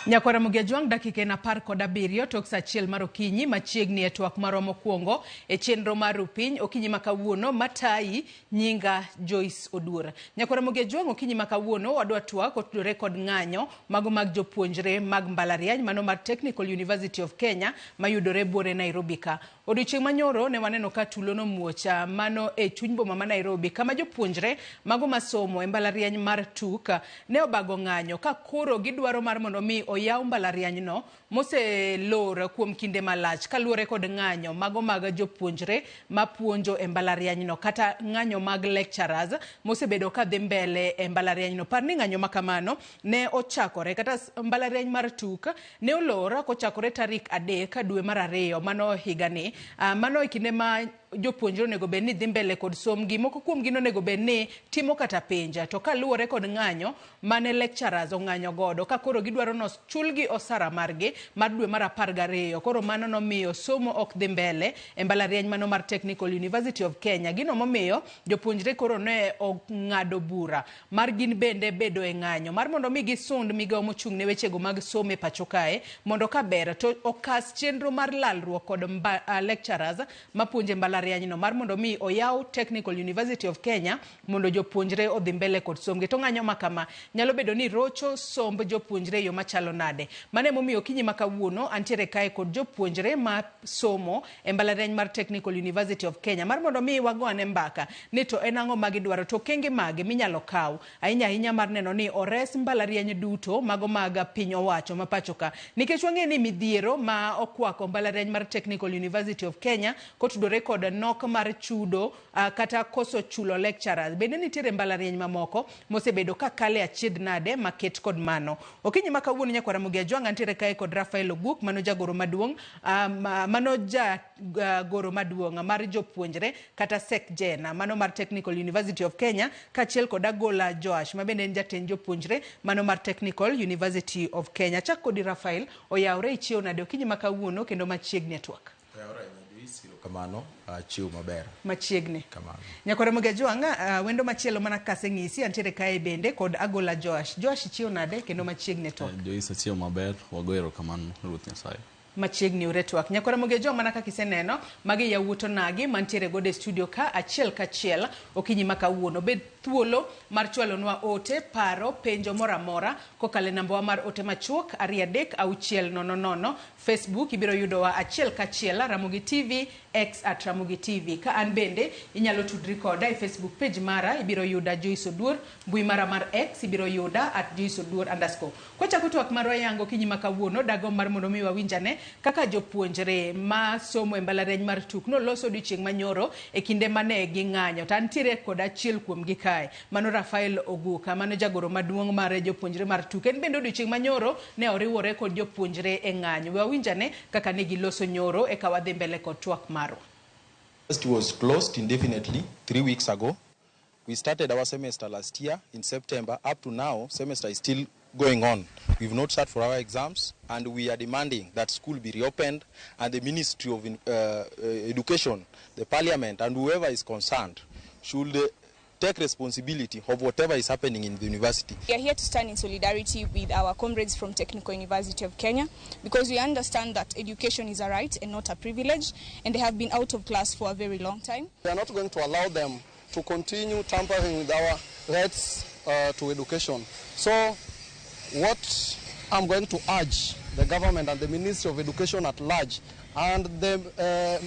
Nyakwara Mugiajwang' dakika na par kod abiriyo tok saa achiel mar okinyi machiegni e twak marwa mokwongo e chenro mar Rupiny okinyi makawuono matayi nyinga Joyce Oduor. Nyakwara Mugiajwang' okinyi makawuono wadwa twak otudore kod ng'anyo mago mag jopuonjre mag mbalariany mano mar Technical University of Kenya mayudore buore Nairobi ka. Odiochieng' manyoro ne waneno ka tulo no muocha mano e chuny boma ma Nairobi kama jopuonjre mago masomo e mbalariany mar Tuka ne obago ng'anyo ka koro gidwaro mar mondo mi oyaw mbalariany no moselor kuom kinde malach kaluwore kod ng'anyo mago mag jopuonjre mapuonjo e mbalariany no kata ng'anyo mag lecturers mosebedo ka dhi mbele e mbalariany no. Par ni ng'anyo makamano ne ochakore kata mbalariany mar Tuka ne olor kochakore tarik 3 dwe mar 2 mano higani. Mano ikinde ma jopuonjre onego bed ni dhi mbele kod somgi moko kuom gino onego bed ni timo kata penja to kaluwore kod ng'anyo mane lecturers ong'anyo godo ka koro gidwaro no chulgi osara margi mar dwe mar 12 koro mano nomiyo somo ok dhi mbele e mbalariany mano mar Technical University of Kenya. Gino momiyo jopuonjre koro ne ong'ado bura mar gin bende bedo e ng'anyo mar mondo mi gisund migawo mochung' ne wechego mag somo e pacho kae mondo ka ber to okas chenro mar lalruok kod lecturers mapuonje mbalariany no mar mondo mi oyaw Technical University of Kenya mondo jopuonjre odhi mbele kod somgi. To ng'anyo makama nyalo bedo ni rocho somb jopuonjre yo machalo nade. Mane momiyo okinyi makawuono antiere kae kod jopuonjre ma somo e mbalariany mar Technical University of Kenya mar mondo mi wagone mbaka ni to en ang'o magidwaro to kenge mage minyalo kaw ahinya mar neno ni ores mbalariany duto mago mag piny owacho ma pacho ka nikech wang'e ni midhiero ma okwako mbalariany mar Technical University of Kenya kotudore kod nok mar chudo kata koso chulo lecturers bende nitiere mbalariany mamoko mosebedo ka kale achied nade maket kod mano. Okinyi makawuono Nyakwara Mugiajwang' antiere kae kod Rafael Oguk mano jagoro maduong' goro maduong' mar jopuonjre kata SECGEN mano mar Technical University of Kenya kachiel kod Agola Joash ma bende en jatend jopuonjre mano mar Technical University of Kenya. Chak kodi Rafael oyawre ichiew nade okinyi makawuono kendo machiegni twak. Kamano chiu maber machiegni kamano. Nyakwara Mugiajwang' wendo machielo mana kase ng'isi antiere kae bende kod Agola Joash. Joash chiu nade kendo machiegni twak. Joyce chiu maber wagoero kamano Ruth Nyasaye. Machiegni uretwak. Nyakwara Mugiajwang' mana kaka iseneno magi yawuoto nagi mantiere gode e studio ka achiel kachiel okinyi makawuono bed thuolo mar chwalonwa ote paro penjo moramora kokale nambawa mar ote machuok 236000. Facebook ibiro yudowa achiel kachiel Ramogi TV X @Ramogi TV. Ka an bende inyalo tudri koda e Facebook page mara ibiro yuda Joyce Oduor, mbui mara mar X ibiro yuda @JoyceOduor_. Kochako twak marwa yango okinyi makawuono dago mar mondo mi wawinjane kaka jopuonjre ma somo e mbalariany mar Tuk no loso odiochieng' manyoro e kinde mane gi ng'anyo. To antiere kod achiel kuom gi kae mano Rafael Oguka mano jagoro maduong' mar jopuonjre mar Tuk. En bende odiochieng' manyoro ne oriwore kod jopuonjre e ng'anyo. Wawinjane kaka ne giloso nyoro e kawadhi mbele kod twak marwa. It was closed indefinitely 3 weeks ago. We started our semester last year in September. Up to now, semester is still going on. We've not started for our exams, and we are demanding that school be reopened, and the Ministry of Education, the Parliament, and whoever is concerned should take responsibility of whatever is happening in the university. We are here to stand in solidarity with our comrades from Technical University of Kenya because we understand that education is a right and not a privilege, and they have been out of class for a very long time. We are not going to allow them to continue tampering with our rights to education. So what I'm going to urge the government and the Ministry of Education at large and the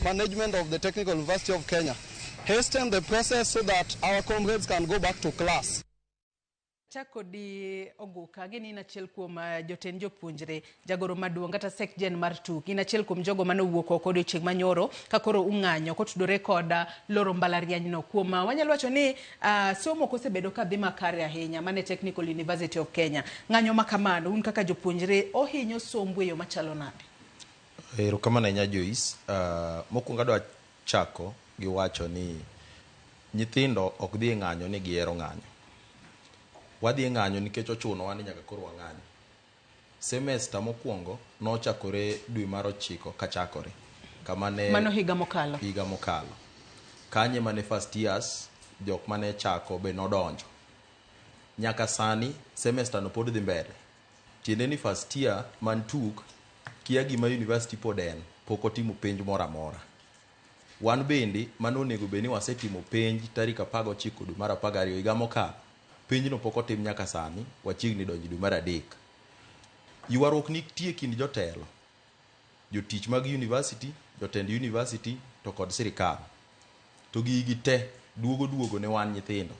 management of the Technical University of Kenya hasten the process so that our comrades can go back to class. Chako di Oguka gini inachiel kuom jotend jopuonjre jagoro maduong' kata SECGEN mar Tuk. Inachiel kuom jogo mane owuok oko odiochieng' manyoro ka koro ung'anyo kotudore kod loro mbalariany no kuom wanyalo wacho ni somo kosebedo ka dhi makare ahinya mane Technical University of Kenya. Ng'anyo makamano un kaka jopuonjre ohinyo sombu e yo machalo nade? Erokamano ahinya Joyce. Mokwongo adwa chako gi wacho ni nyithindo ok dhi ng'anyo ni gihero ng'anyo. Wadhi ng'anyo nikech ochuno wani nyaka koro wang'anyo. Semester mokwongo nochakore dwe mar 9 kachakore. Kamane mano higa mokalo. Kanye mane first years jok mane chako be nodonjo. Nyaka sani semester no pod dhi mbele. tiende ni first year man tuk kia gima university pod en pok otimo penj moro amora. Wan bende mano onego bed ni wasetimo penj tarik 19 dwe mar 12 higa mokalo. Penjno pok otim nyaka sani, wachiegni donjo dwe mar 3. Ywaruok nitie kind jotelo, jotich mag university, jotend university to kod sirikal. To gigi te duogo ne wan nyithindo.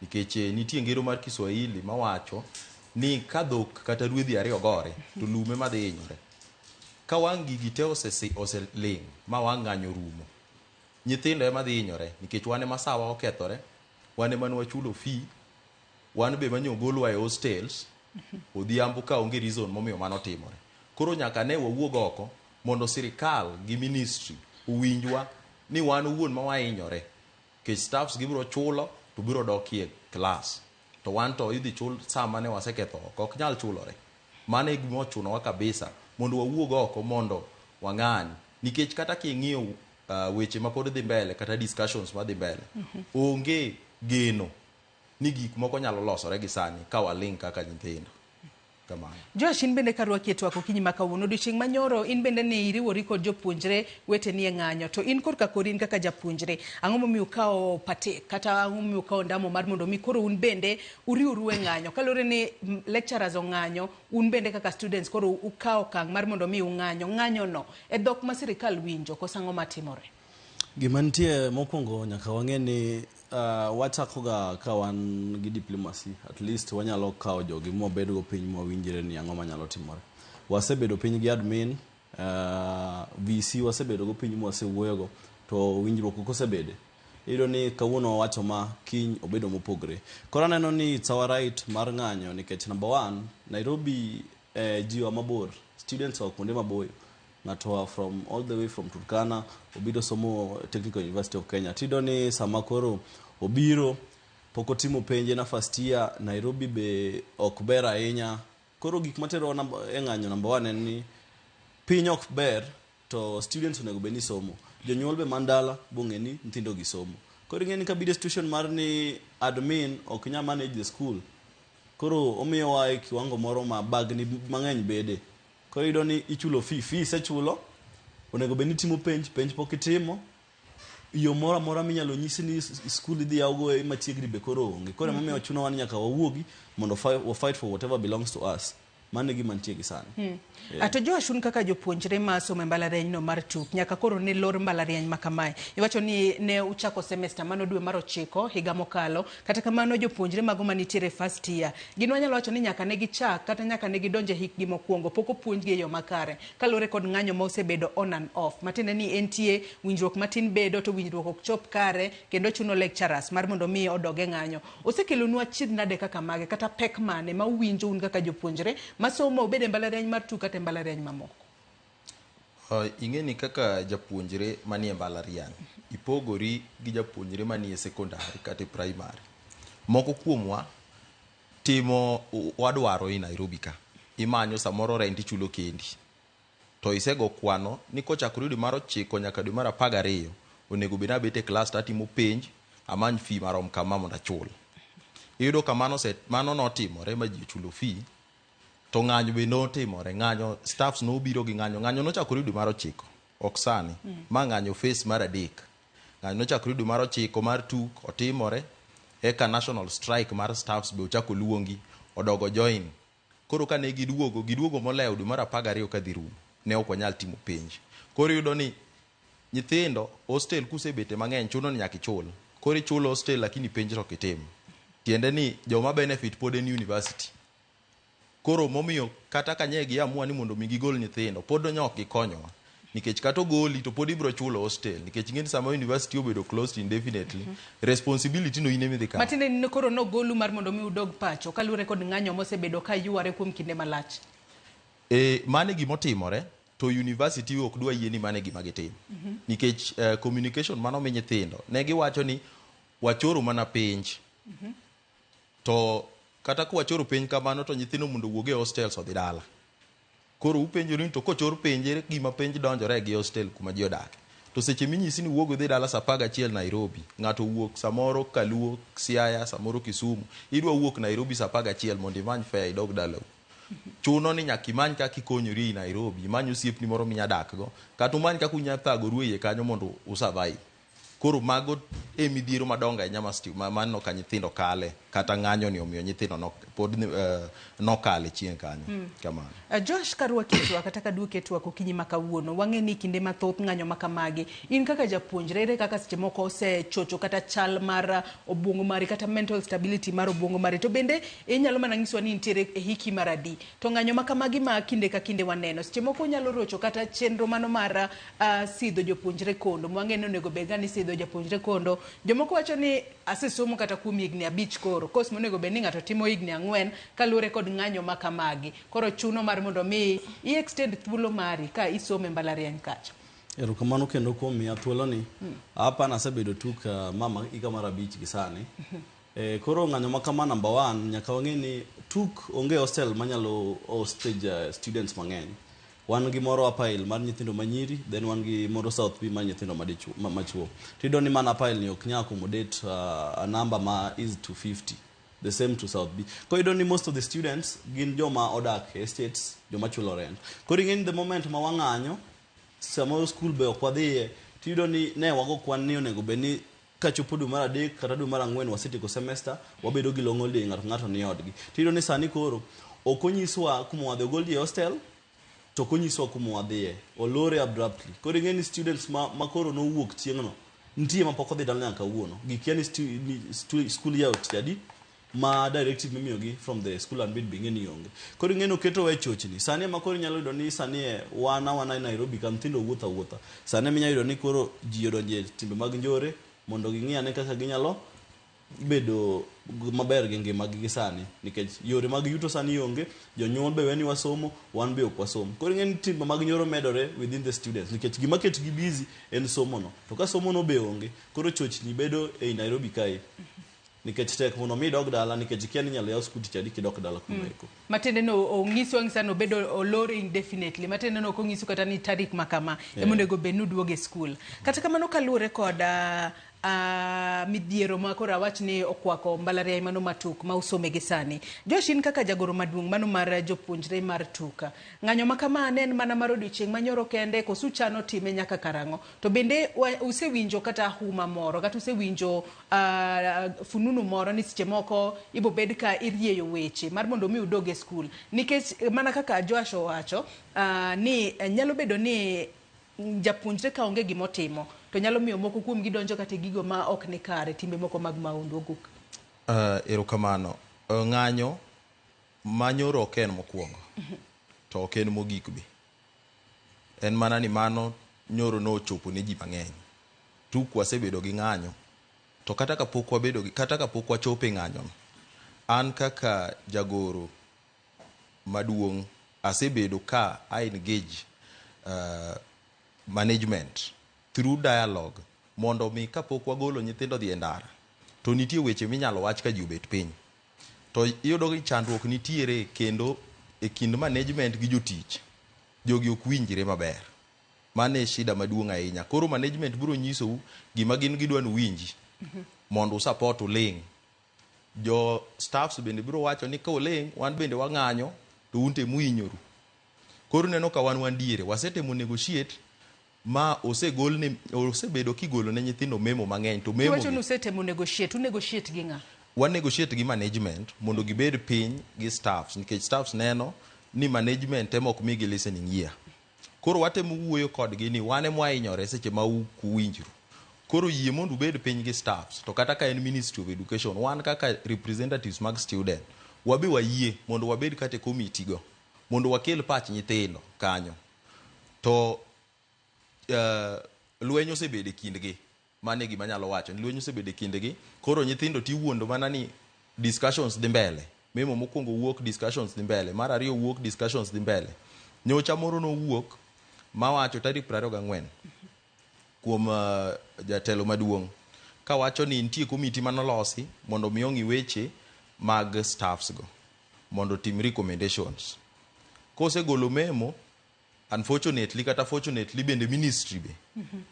Nikech nitie ngero mar Kiswahili mawacho ni ka dhok kata ruedhi ariyo gore to lume madhi hinyore. Ka wang' gigi te oseling ma wang' ng'anyo rumo, nyithindo ema dhi hinyore nikech wan ema sawa okethore, wan ema wachulo fee, wan be manyogolwa e hostels, odhiambo ka onge reason momiyo mano timore. Koro nyaka ne wawuog oko mondo sirikal gi ministry uwinjwa ni wan owuon ma wahinyore. Kech staffs gibiro chulo to biro dokie class. To wan to idhi chul sama ne waseketho ok nyal chulore. Mano e gima ochunowa kabisa mondo wawuog oko mondo wang'any. Nikech kata king'iyo weche ma pod dhi mbele kata discussions ma dhi mbele, onge geno ni gik moko nyalo losore gi sani ka waling kaka nyithindo. Josh, in bende karwa kietwa kokinyi makawuono odiochieng' manyoro in bende ni iriwori kod jopuonjre weteni e ng'anyo, to in korka in kaka japuonjre ang'o momiyo ukawo patek kata ang'o momiyo ukawo ndamo mar mondo mi koro un bende uriwru e ng'anyo kalore ni lecturers ong'anyo, un bende kaka students koro ukawo okang' mar mondo mi ng'anyo no e dhok ma sirikal winjo koso ang'o matimore? Gima nitie mokwongo nyaka wang'e ni wachakoga ka wan gi diplomacy, at least wanyalo kawo jogi mwabedgo piny mwawinjre ni ang'o manyalo timore. Wasebedo piny gi admin, VC wasebedo go piny mwasewuoyogo, to winjruok ok osebede. Iyudo ni kawuono wacho ma kiny obedo mopogre. Koro aneno ni it's our right mar ng'anyo nikech number 1, Nairobi jiwa mabor, students wa kuonde maboyo. Ng'ato from all the way from Turkana obiro somo Technical University of Kenya. Tido ni sama koro obiro poko timo penje na first year, Nairobi be ok ber ahinya. Koro gik matero e ng'anyo number 1 en ni piny ok ber to students onego beni somo. Jonyuol be mandala bong'e ni nyithindo gi somo. Koro ing'e ni kabide situation mar ni admin ok nya manage the school. Koro omiyo wa e kiwango moro ma bagni mang'eny bede. Koro iyudo ni ichulo fee isechulo, onego beni timo penj pok itimo, yo moro amora minyalo nyisi ni school idhi yawgo e machiegni be koro onge. Koro momiyo chuno wan nyaka wawuogi mondo fight for whatever belongs to us. Mane gima nitie gi sani. Ato Josh, un kaka jopuonjre ma somo mbalariany no mar TUK nyaka koro ne lor mbalariany ma kamae. Iwacho ni ne uchako semester mano dwe mar 9 higa mokalo, kata kamano jopuonjre mago manitiere first year. Gin wanyalo wacho ni nyaka ne gichak kata nyaka ne gidonje hikgi mokwongo pok opuonjgi e yo makare. Kalore kod ng'anyo ma osebedo on and off. Matinde ni entie winjruok matin bedo to winjruok ok chop kare kendo chuno lecturers mar mondo mi odoge ng'anyo. Osekelonwa chid nade kaka mage kata pek mane ma uwinjo un kaka jopuonjre masomo obede mbalariany mar TUK kata mbalariany mamoko? Ing'e ni kaka japuonjre manie mbalariany ipogori gi japuonjre manie sekondari kata primary. Moko kuomwa timo wadwaro i Nairobi ka. Imanyo samoro rent ichulo kendi. To isego kwano ni kochakore dwe mar 9 nyaka dwe mar 12 onego bed abet e class tatimo penj amany fee marom kama mondo achul. Iyudo ka mano notimore ma ji chulo fee. To ng'anyo be notimore, ng'anyo staffs no biro gi ng'anyo nochakore dwe mar 9 ok sani, ma ng'anyo face mar 3. Ng'anyo nochakore dwe mar 9 mar TUK otimore, eka national strike mar staffs be ochako luongi odogo join. Koro ka ne giduogo molewo dwe mar 12 ka dhi rumo, ne ok wanyal timo penj. Koro yudo ni nyithindo hostel kusebete mang'eny chuno ni nyaka ichul. Koro ichulo hostel lakini penj to kitimo. Tiende ni joma benefit pod en university. Koro momiyo kata kanye giamua ni mondo mi gigol nyithindo pod nyok gikonyowa nikech kata ogoli to pod ibro chulo hostel nikech ng'eni sama university obedo closed indefinitely responsibility no ine midhi ka matinde ni koro no golu mar mondo mi udog pacho kalure kod ng'anyo mosebedo ka yuare kuom kinde malach. Mane gimotimore to university ok dwa yie ni mane gima gitim nikech communication mano mi nyithindo ne giwacho ni wachoro mana penj to kata kwa choro penj kamano to nyithindo mondo wuoge hostels odhi dala. Koro upenjori to kochor penjere gima penj donjore gi hostel kuma ji odak. To seche minyisi ni wuogo dhi dala saa 11 Nairobi, ng'ato wuok samoro Kaluo, Siaya, samoro Kisumu, idwa wuok Nairobi saa 11 mondo imany fare idog dala. chuno ni nyaka imany kaka ikonyori i Nairobi, imany osiepni moro minyadakgo, kata umany kaka unyathagoru e iye kanyo mondo usurvive. Koro mago e midhiero madongo ahinya maneno ka nyithindo kale, kata ng'anyo ni omiyo nyithindo pod nokale chien kanyo. Kamano. Josh, karwa kitwa kata kadwa ketwa kokinyi makawuono, wang'e ni kinde mathoth ng'anyo makamagi, in kaka japuonjre kaka seche moko osechocho kata chal mar obwongo mari kata mental stability mar obwongo mari, to bende inyalo mana nyiswa ni nitiere e hiki maradi, to ng'anyo makamagi ma kinde ka kinde waneno, seche moko nyalo rocho kata chenro mano mar sidho jopuonjre kondo, wang'e ni onego bed ni sidho japuonjre kondo. Jomoko wacho ni asesomo kata kuom higni 5 koro, kos monego bed ni ng'ato timo higni 4 kaluwore kod ng'anyo makamagi, koro chuno mar mondo mi extend thuolo mari ka isome mbalariany kacha. Erokamano kendo kuom miya thuolo ni. Apa nasebedo tuk mama ika mar 5 gi sani. Koro ng'anyo makama number 1 nyaka wang'e ni tuk onge hostel manyalo hostage students mang'eny. Wan gi moro Apail mar nyithindo manyiri, then wan gi moro South B mar nyithindo machuo. Tido ni man Apail ni ok nyal accommodate a number ma is 250. The same to South B. Koido ni most of the students gin joma odak estates, joma chulo rent. Koro in the moment ma wang'anyo, samo school be ok wadhiye, tido ni ne wago kwan ni onego bed ni kachopo dwe mar 3 kata dwe mar 4 wasetieko semester, wabedo gi long holiday ng'ato ni odgi. Tido ni sani koro ok onyiswa kuma wadhi ogol hostel, to konyiswa kuma wadhiye, olore abruptly. Koro ing'e ni students ma koro nowuok chieng'no, nitie ma pok odhi dala nyaka kawuono. Gikia ni school yaot jadi ma directive mimiyogi from the school and bid be ng'eni onge. Koro ing'e no keto we chochni. Sani ma koro nyalo yudo ni sani wana Nairobi ka nyithindo wuotha. Sani minya yudo ni koro ji odonje timbe mag njore mondo ging'i ane kaka ginyalo bedo maber gi ngimagi gi sani, nikech yore mag yuto sani onge, jonyuol be weni wasomo, wan be ok wasomo. Koro ing'e ni timbe mag njoro medore within the students, nikech gima ketgi busy en somo no. To ka somo no be onge, koro chochni bedo e Nairobi kae. Nikech tek mondo mi dog dala, nikech kia ni nyalo yaw skul tich adi kidok dala kuma eko. Matende no ong'iso ang'isa no bedo olore indefinitely. Matende no kong'iso kata ni tarik makama emonego bed ni uduoge skul. Kata kamano kaluwore kod midhiero ma koro awach ni okwako mbalariany mano matuk ma usome gi sani. Josh, in kaka jagoro maduong' mano mar jopuonjre mar tuka, ng'anyo makama en mana mar odiochieng' manyoro kende koso uchano time nyaka karang'o? To bende usewinjo kata huma moro kata usewinjo fununu moro ni seche moko ibo bed ka irieyo weche mar mondo mi udoge skul, nikech mana kaka Josh owacho ni nyalo bedo ni japuonjre ka onge gimotimo to nyalo miyo moko kuom gidonjo kata gigo ma ok ni kare, timbe moko mag maundu oguk. Erokamano. Ng'anyo manyoro ok en mokwongo, to ok en mogik be. En mana ni mano nyoro no chopo ne ji mang'eny. Tuk wasebedo gi ng'anyo, to kata kapok wachopo e ng'anyo, an kaka jagoro maduong' asebedo ka I engage management through dialogue mondo mi kapok wagolo nyithindo dhi e ndara, to nitie weche minyalo wach ka ji obet piny. To iyudo gi chandruok nitiere kendo e kind management gi jotich. Jogi ok winjre maber. Mano e shida maduong' ahinya. Koro management biro nyisou gima gin gidwa winji mondo support uling'. Jo staffs bende biro wacho ni ka uling' wan bende wang'anyo to unte muinyoru. Koro neno ka wan diere wasetemo negotiate ma osebedo kigolo ne nyithindo memo mang'eny, to memo wacho usetemo negotiate gi ng'a? Wan negotiate gi management mondo gibed piny gi staffs, nikech staffs neno ni management temo ok migi listening ear. Koro watemo wuoyo kodgi ni wane mwahinyore seche ma ukuwinjru. Koro yie mondo ubed piny gi staffs, to kata ka en Ministry of Education, wan kaka representatives mag student, wabe wayie mondo wabed kate committee go, mondo wakel pach nyithindo kanyo. To lwenyo osebedo e kindgi, mane gima nyalo wacho, lwenyo osebedo e kindgi. Koro nyithindo tiwuondo mana ni discussions dhi mbele. Memo mokwongo wuok discussions dhi mbele, mar ariyo wuok discussions dhi mbele. Nyocha moro no wuok mawacho tarik 24 kuom jatelo maduong' ka wacho ni nitie komiti manolosi mondo mi ong'i weche mag staffs go mondo tim recommendations. Kosegolo memo, unfortunately kata fortunately bende ministry be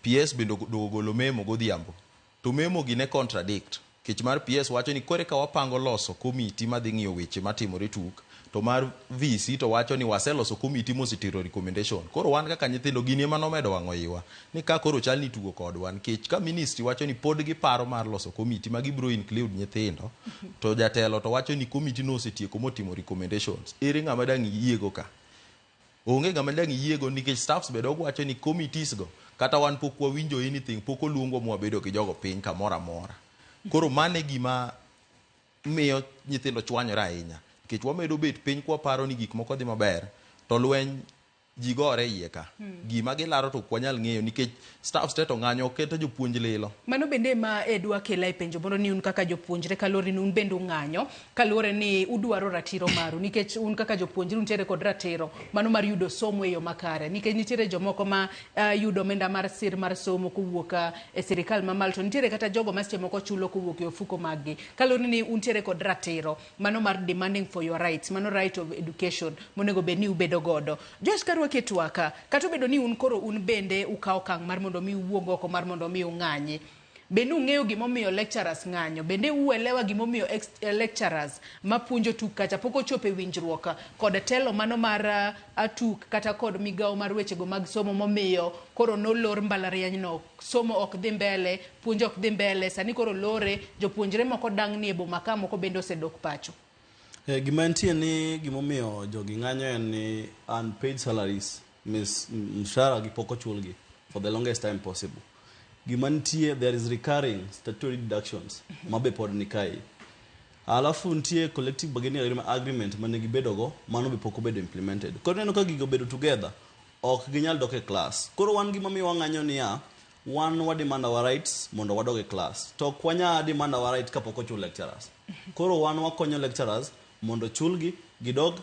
PS bende dogolo memo godhiambo, to memo gi ne contradict. Kech mar PS wacho ni kore ka wapango loso komiti madhi ng'iyo weche matimore tuk, to mar VC to wacho ni waseloso committee mosetero recommendation. Koro wan kaka nyithindo gini ema nomedo wang'o iwa ni ka koro chal ni tugo kodwa nikech ka ministry wacho ni pod giparo mar loso committee ma gibiro include nyithindo to jatelo to wacho ni committee no osetieko motimo recommendations. Ere ng'ama dang' iyiego ka? Onge ng'ama dang' iyiego nikech staffs bedo wacho ni committees go kata wan pok wawinjo anything, pok oluongo mwa bedo gi jogo piny kamoro amora. Koro mane gima miyo nyithindo chwanyore ahinya nikech wamedo bet piny kwa paro ni gik moko dhi maber to lweny ji gore iye ka. Gima gilaro to kwanyal ng'eyo nikech staff te to ng'anyo keto jopuonj lilo. Mano bende ma edwa kela e penjo mondo ni un kaka jopuonjre kalore ni un bende ng'anyo kalore ni udwaro ratiro maru nikech un kaka jopuonjre untiere kod ratiro mano mar yudo somo e yo makare nikech nitiere jomoko ma yudo omenda mar sir mar somo kowuok e sirikal mamalo to nitiere kata jogo ma seche moko chulo kowuok e ofuko maggi. Kalore ni untiere kod ratiro mano mar demanding for your rights, mano right of education monego bed ni ubedo godo. Josh Karwa ketwaka kata bedo ni un koro un bende ukawo kang' mar mondo mi uwuog oko mar mondo mi ung'anyi. Bende ung'eyo gimomiyo lecturers ng'anyo, bende uelewa gimomiyo lecturers mapuonjo tuk kacha pok ochopo e winjruok kod telo mano mar tuk kata kod migawo mar wechego mag somo momiyo koro nolor mbalariany no, somo ok dhi mbele, puonjo ok dhi mbele, sani koro lore, jopuonjre moko dang' ni e boma ka, moko bende osedok pacho. Gima nitie ni gimomiyo jogi ng'anyo en ni unpaid salaries, mshahara gi pok ochulgi for the longest time possible. Gima nitie, there is recurring statutory deductions mabe pod ni kai. Alafu nitie collective bargaining agreement mane gibedogo, mano be pok obedo implemented. Koro neno ka gigo bedo together, ok ginyal dok e class. Koro wan gimomiyo wang'anyo niya, wan wademand our rights mondo wadog e class. To kwanya demand our right kapok ochul lecturers. Koro wan wakonyo lecturers mondo chulgi gidog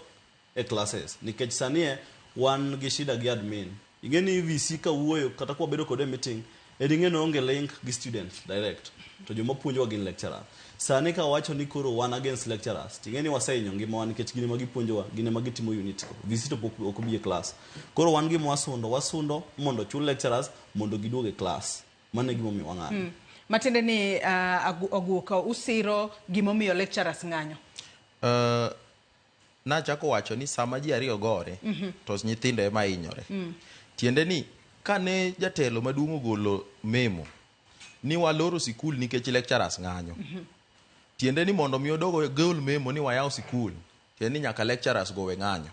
e classes. Nikech sanie wan gi shida gi admin. Ingeni VC ka wuoyo kata kwa bedo kode meeting, edingeno onge link gi student direct. To joma puonjwa gin lecturer. Sani ka wacho ni koro wan against lecturers. Tingeni waseinyo ngima wan nikech gine magi puonjwa, gine magi timo unit. VC to pok ok bi e class. Koro wan gima wasundo mondo chul lecturers mondo giduog e class. Mane gimomiyo wang'anyo. Matende ni oguoka usiro gimomiyo lecturers ng'anyo. Nachako wacho ni sama ji ariyo gore to nyithindo ema hinyore. Tiende ni kane jatelo maduong' ogolo memo ni waloro sikul nikech lecturers ng'anyo. Tiende ni mondo mi odogo gol memo ni wayaw sikul, tiende ni nyaka lecturers go we ng'anyo.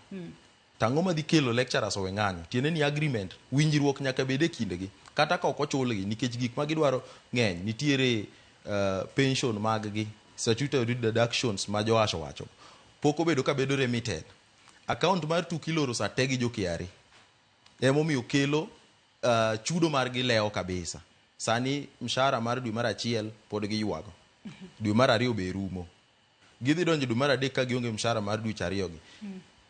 Tang'o madhi kelo lecturers owe ng'anyo? Tiende ni agreement, winjruok nyaka bede kindegi. Kata ka ok ochulgi nikech gik ma gidwaro ng'eny, nitiere pension mag-gi, statutory deductions ma Joash wacho. Pok obedo ka bedo remitted. Account mar tukiloro sa tegi jo KRA. Emomiyo kelo chudo margi leo kabisa. Sani mshahara mar dwe mar achiel pod giywago. Dwe mar ariyo be rumo. Gidhi donjo dwe mar adek ka gionge mshahara mar dwe ariyo gi.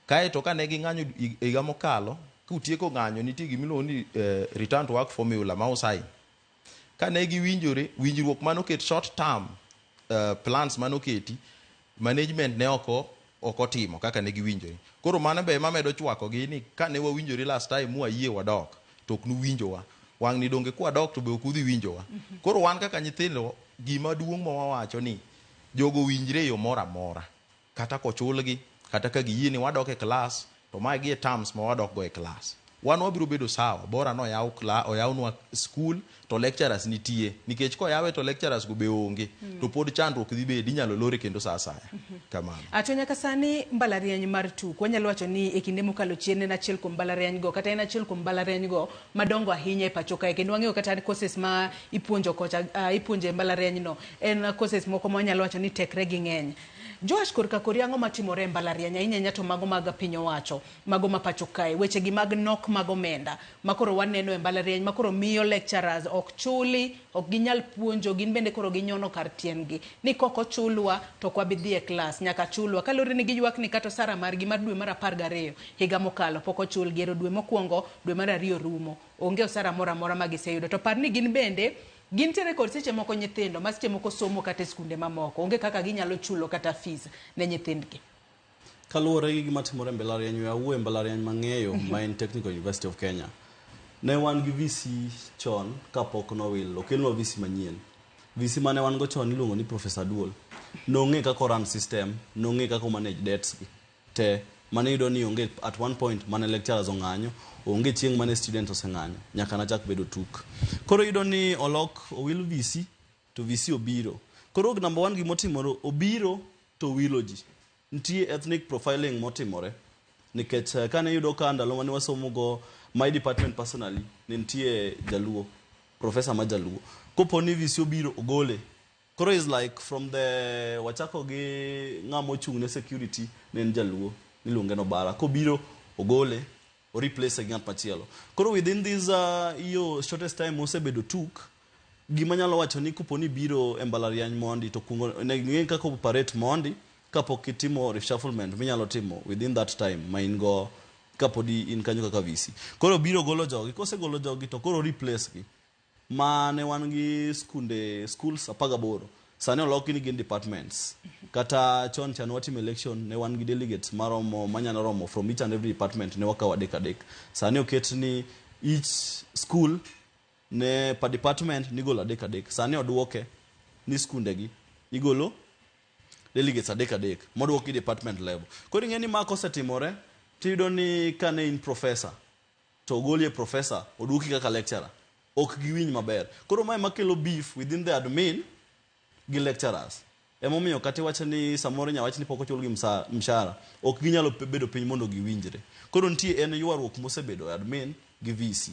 Kae to kane ging'anyo higa mokalo, kutieko ng'anyo nitie gimiluongo ni return to work formula ma osain. Kane giwinjore, winjruok manoket short term plans manoketi, management ne okotimo kaka ne giwinjore. Koro mano be mamedo chwako gi ni kane wawinjore last time mwayie wadok to ok nuwinjowa. Wang' ni donge kwa dok to be ok udhi winjowa. Koro wan kaka nyithindo gima duong' ma wawacho ni jogo winjre yo mora mora. Kata kochulgi, kata ka giyie ni wadok e class, to mae gi e terms ma wadok go e class. Wan wabiro bedo sawa, bora no oyawnwa school to lecturers nitie. Nikech ko yawe to lecturers go be onge, to pod chandruok dhi bedi inyalo lore kendo sa asaya. Kamano. Ato nyaka sani mbalariany mar tuk, wanyalo wacho ni e kinde mokalo chien en achiel kuom mbalariany go, kata en achiel kuom mbalariany go madongo ahinya e pacho kae. Kendo wang'eyo kata courses ma ipuonjo kocha, ipuonje mbalariany no, en courses moko ma wanyalo wacho ni tekre gi ng'eny. Joash korka koriango matimore mbalariany ahinya to mago mag piny owacho, mago ma pacho kae, weche gi mag nok mag omenda makoro waneno e mbalariany makoro miyo lecturers ok chuli, ok ginyal puonjo, gin bende koro ginyono kar tiengi ni koko chulwa to kwa bidhi e class nyaka chulwa. Kalore ni giywak ni kata sara margi mar dwe mar 12 higa mokalo poko chul, gero dwe mokwongo, dwe mar 2 rumo, onge osara mora mora magiseyudo. To par ni gin bende gin tere kod seche moko nyithindo ma seche moko somo kata e skunde mamoko, onge kaka ginyalo chulo kata fees ne nyithindgi. Kaluwore gi gima timore mbalariany, awuoyo mbalariany mang'eyo ma en Technical University of Kenya. Ne wan gi VC chon kapok nowil, okelnwa VC manyien. VC mane wan go chon iluongo ni Professor Duol. Nong'e kako run system, nong'e kako manage debts gi. te mane yudo ni onge at one point mane lecturers ong'anyo, onge chieng' mane students oseng'anyo nyaka nachak bedo tuk. Koro yudo ni olok owil VC to VC obiro. Koro number one gimotimore obiro to wilo ji. Nitie ethnic profiling motimore nikech kane yudo ka ndalo mane wasomo go my department personally nitie jaluo professor ma jaluo kopo ni VC obiro ogole. Koro is like from the wachako gi ng'amo chung ne security nen jaluo niluonge no bara kobiro ogole o replace ng'at machielo. Koro within this shortest time osebedo tuk gima nyalo wacho ni kopo ni biro e mbalariany mondi to kungo ne ng'e kaka operate mondi kapok itimo reshufflement minyalo timo within that time ma in go kapodi in kanyo kaka VC. Koro biro golo jogi, kose golo jogi to koro replace gi mane wan gi schools 18 sani oloki ni gin departments kata chon chan watim election ne wan gi delegates maromo manyalo romo from each and every department ne wakawa adek sani oket ni each school ne per department nigolo adek sani odwoke ni skunde gi igolo delegates adek modwoki department level. Koro ing'eni ma kosetimore tiyudo ni kane in professor to golie professor odwoki kaka lecturer ok giwinj maber. Koro mae makelo beef within the admin gi lecturers. Emomiyo kati wacho ni samoro nyawach ni pok ochul gi mshahara ok ginyalo bedo piny mondo giwinjre. Koro nitie en ywaruok mosebedo admin gi VC.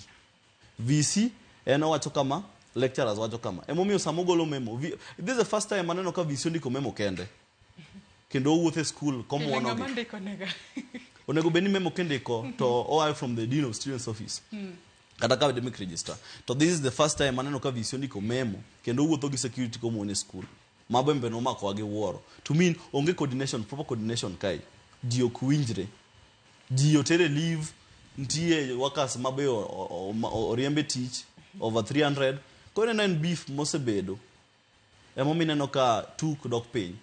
VC en wacho kama, lecturers wacho kama. Emomiyo samogolo memo. This is the first time maneno ka VC ndiko memo kende. Kendo wuothe school komo wono. Onego beni memo kendiko to all from the dean of students office. Kata academic register. So this is the first time maneno ka VC ndiko memo kendo wuotho gi security komo wone school. Mabembe no mako age wuoro. To mean onge coordination, proper coordination kai. Dio kuinjre. Dio tere leave ntie workers mabe oriembe teach over 300. Kone nine beef mosebedo. Emomi neno ka tuk dok piny.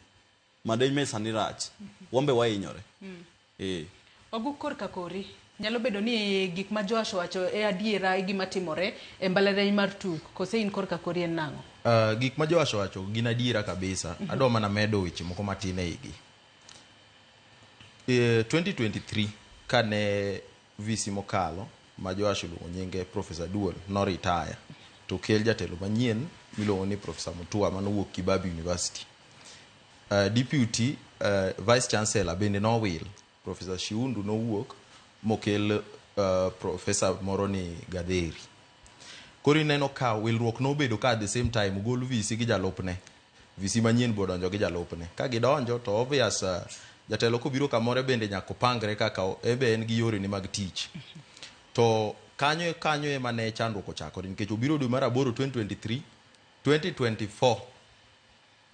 Mademe sanirach. Wombe wainyore. Ogu korka kori. Nyalo bedo ni gik ma Joash wacho e adiera gima timore e mbalariany mar tuk kose in korka kori en nang'o? Gik ma Joash wacho gin adiera kabisa. Adwa mana medo weche moko matin e igi. 2023 kane VC mokalo ma Joash luongo nyinge Professor Duol no retire to kel jatelo manyien miluongo ni Professor Mutua manowuok Kibabi University. Deputy Vice Chancellor bende no will Professor Shiundu nowuok mokel Professor Moroni Gaderi. Koro ineno ka wilruok nobedo ka at the same time gol VC gi jalopne. VC manyien bodonjo gi jalopne. Ka gidonjo to obvious jatelo kobiro kamore bende nyako pangre kaka ebe en gi yore ni mag tich. To kanyo ema ne chandruok ochakore nikech obiro dwe mar 8 2024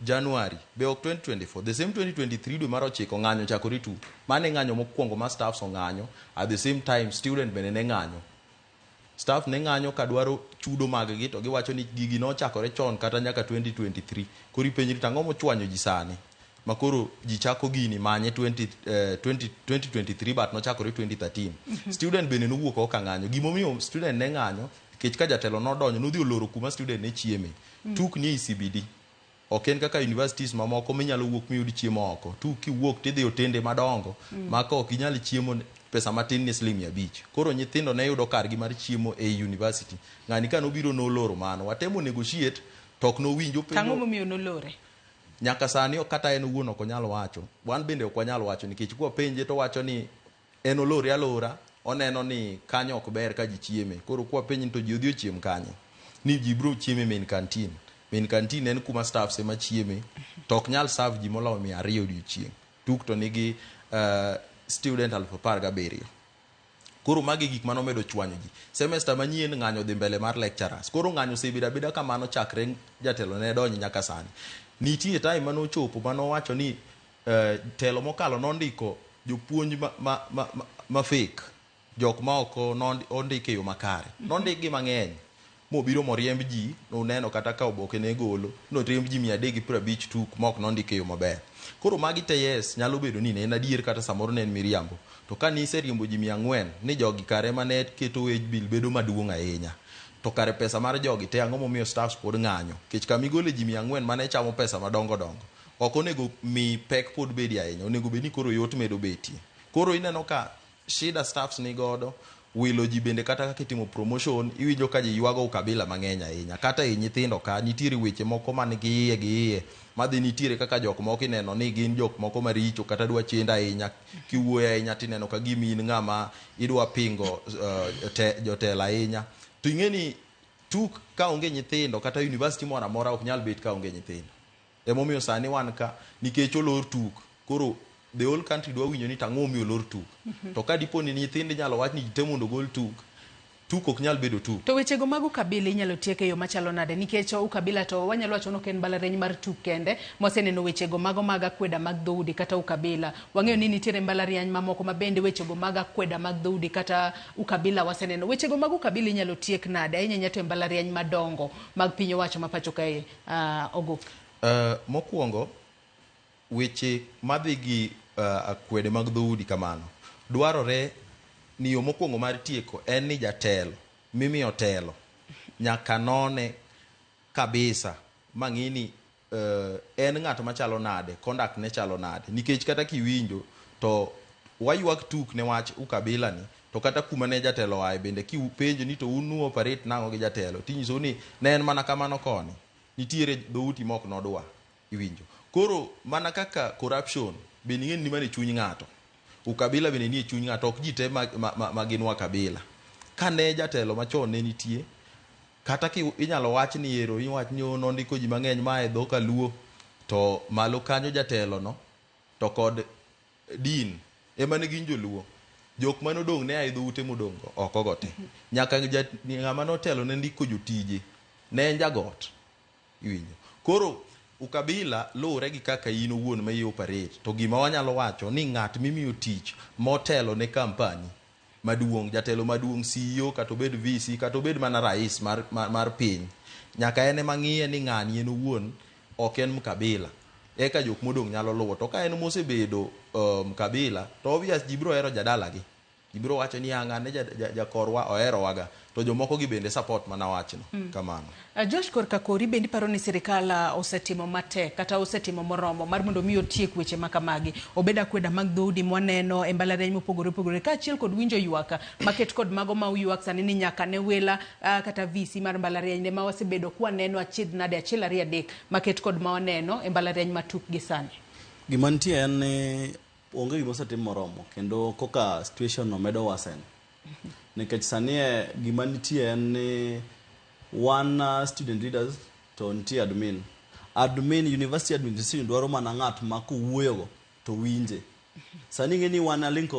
January be ok 2024 the same 2023 dwe mar 9 ng'anyo chakore tu mane ng'anyo mokwongo ma staff so ng'anyo at the same time student bende ne ng'anyo staff ne ng'anyo ka dwaro chudo mag gi to giwacho ni gigi no chakore chon kata nyaka 2023 kori penjri tang'o mochwanyo ji sani makoro ji chako gini manye 2023 but no chakore 2013 student bende no wuok ok ng'anyo gimomiyo student ne ng'anyo kech ka jatelo no donyo no dhi oloro kuma student ne chieme tuk ni CBD ok en kaka universities mamoko minyalo wuok miyud chiemo oko tu kiwuok tidhi otende madongo maka ok inyal chiemo pesa matin ni $500. Koro nyithindo ne yudo kargi mar chiemo e university ng'ani ka nobiro noloro mano watemo negotiate tok no winjo penjo tang'o momiyo nolore nyaka sani kata en wuon ok onyal wacho wan bende ok wanyal wacho nikech kwa penje to wacho ni en olore alora oneno ni kanyo ok ber ka ji chieme koro kwa penje to ji odhi ochiem kanye ni ji bro chieme main canteen en kuma staff sema chieme to ok nyal serve ji moloyo 200 odiochieng tuk to nigi student 17,000. Koro magi gik mano medo chwanyo ji semester manyien ng'anyo dhi mbele mar lecturers koro ng'anyo sebida bida kamano chakre jatelo ne donjo nyaka sani nitie time mano chopo mano wacho ni telo mokalo nondiko jopuonj ma fake jok ma oko nondike yo makare nondiki mang'eny mobiro moriemb ji no neno kata ka oboke ne golo no riemb ji 350 tuk mok nondike yo maber koro magi te yes nyalo bedo ni ne en adier kata samoro ne en miriambo to ka nise riembo ji 400 ni jogi kare mane keto wage bill bedo maduong' ahinya to kare pesa mar jogi te ang'o momiyo staffs pod ng'anyo kech kama igole ji 400 mane chamo pesa madongo ok onego mi pek pod bedi ahinya onego bedi koro yot medo betie Koro ineno ka shida staffs ni godo, wilo ji bende kata kaka itimo promotion, iwinjo ka ji ywago ukabila mang'eny ahinya. Kata i nyithindo ka nitiere weche moko man gi iye madhi nitiere kaka jok moko ineno ni gin jok moko maricho kata dwa chendo ahinya, kiwuoyo ahinya tineno ka gima in ng'ama idwa pingo jotelo ahinya. To ing'eni tuk ka onge nyithindo kata university moro amora ok nyal bet ka onge nyithindo. Emomiyo sani wan ka nikech olor tuk, koro the whole country dwa winjo ni tang'o mi olor tuk. To ka dipo ni nyithindo nyalo wach ni jite mondo gol tuk ok nyal bedo tuk. To wechego mag ukabila inyalo tiek e yo machalo nade? Nikech ukabila to wanyalo wacho nok en mbalariany mar tuk kende moseneno wechego mago mag akweda mag dhoudi kata ukabila. Wang'eyo ni nitiere mbalariany mamoko ma bende wechego mag akweda mag dhoudi kata ukabila waseneno. Wechego mag ukabila inyalo tiek nade? Ahinya to e mbalariany madongo mag piny owacho ma pacho kae, Oguk. Mokwongo weche madhi gi akwede mag dhoudi kamano dwarore ni yo mokwongo mar tieko en ni jatelo mimiyo telo nyaka none kabisa mang'ini en ng'ato machalo nade, conduct ne chalo nade. Nikech kata kiwinjo to waywak tuk ne wach ukabila ni, to kata kuma ne jatelo wae bende kipenjo ni to unu operate nang'o gi jatelo, tinyiso ni ne en mana kamano koni, nitiere dhouti mok nodwa iwinjo. Koro mana kaka corruption bende ing'eni ni mane chuny ng'ato, ukabila bende nie chuny ng'ato, ok ji te magin wakabila. Ka ne jatelo machon ne nitie, kata inyalo wach ni ero iwach ni nondiko ji mang'eny mae dhok Kaluo, to malo kanyo jatelo no to kod din ema ne gin joluo. Jok manodong' ne ai dhoute modong' oko gote. Nyaka ng'ama notelo ne ndiko jotije ne en jagot iwinjo. Koro ukabila lure gi kaka in owuon ma i operate. To gima wanyalo wacho ni ng'at mimiyo tich motelo ne kampani maduong', jatelo maduong', CEO kata obed VC kata obed mana rais mar piny, nyaka ene mang'iye ni ng'ani en owuon ok en mkabila, eka jok modong' nyalo luwo. To ka en mosebedo mkabila to obvious ji biro hero jadalagi, ji biro wacho ni ng'ane jakorwa ohero waga, to jomoko gi bende support mana wachno kamano. Josh korka kori bendi paro ni sirikal osetimo matek kata osetimo moromo mar mondo mi otiek weche makamagi, obed akweda mag dhoudi mwaneno e mbalariany mopogore opogore kaachiel kod winjo ywak maket kod mago ma uywak sani ni nyaka ne wela kata VC mar mbalariany ne ma wasebedo kwaneno achiedh nade achiel ariyo adek maket kod ma waneno e mbalariany matuk gi sani. Gima nitie en ni onge gima osetim moromo kendo koka situation no medo wasen. Nikech sani gima nitie en ni one student leaders to nitie admin university administration dwaro mana ng'at ma kuwuoyogo to winje. Sani ng'eni wana link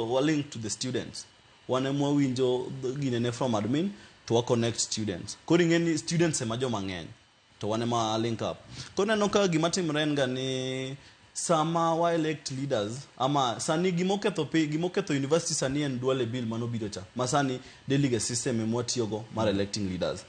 to the students, wana mwa winjo ginene from admin to connect students. Koro ng'eni students ema joma ng'eny to wana ma link up. Koro neno ka gima timre en ga ni sama wa elect leaders ama sani gimoketho university sani en duale bill manobiro cha masani delegate system emwatiyogo mar electing leaders.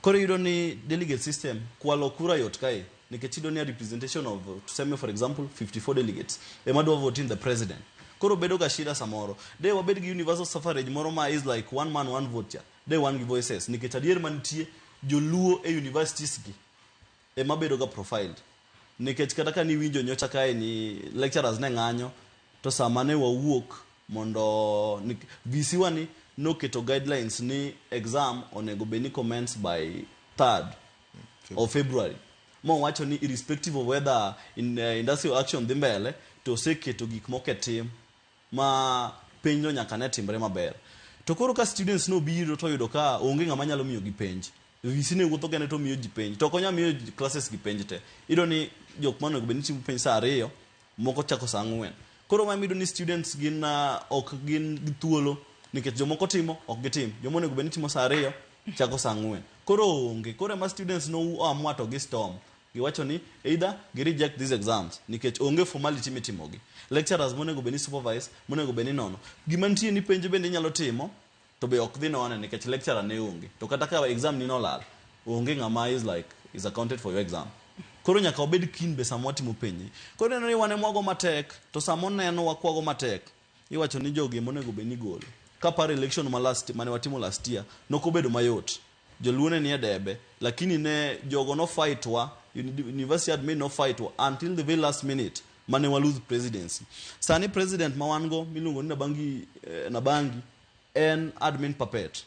Koro yudo ni delegate system kwalo kura yot kae nikech yudo ni representation of tuseme for example 54 delegates emadwa vote in the president. Koro bedo ga shida samoro de wabed gi universal suffrage moro ma is like one man one vote ya de one gi voices nikech adier mantie joluo e universities gi emabedo ga profiled. Nikech kata ka ni winjo nyocha kae ni lecturers ne ng'anyo to sama ne wawuok mondo VC wani noketo guidelines ni exam onego beni commence by 3rd of February. Mo wacho ni irrespective of whether in industrial action dhi mbele to seketo gik moketim ma penj no nyaka ne timbre maber. To koro ka students no biro to yudo ka onge ng'ama nyalo miyo gi penj. VC ne wuotho gane to miyo ji penj to konya miyo classes gi penj te. Ido ni jok mano go beni timo penj saa 2 moko chako saa 4. Koro ma mido ni students gin ok gin thuolo nikech jomoko timo ok gitim, jomo nego beni timo saa 2 chako saa 4. Koro onge, koro ma students no amua to gi storm giwacho ni either gi reject these exams nikech onge formality mitimogi. Lecturers monego beni supervise, monego beni nono gima nitie ni penj bende nyalo timo to be ok dhi nono nikech lecturer ne onge. To kata ka exam ni nolal onge ng'ama is accounted for your exam. Koro nyaka obed kin be samo timo penj. Koro neno ni wane mwago matek to samo neno wakwago matek. Iwacho ni jogi monego beni golo. Ka par election mane watimo last year nokobedo mayot. Joluone ni debe lakini ne jogo no fight wa university admin no fight wa until the very last minute mane wa lose presidency. Sani president ma wan go miluongo ni Nabangi en admin puppet.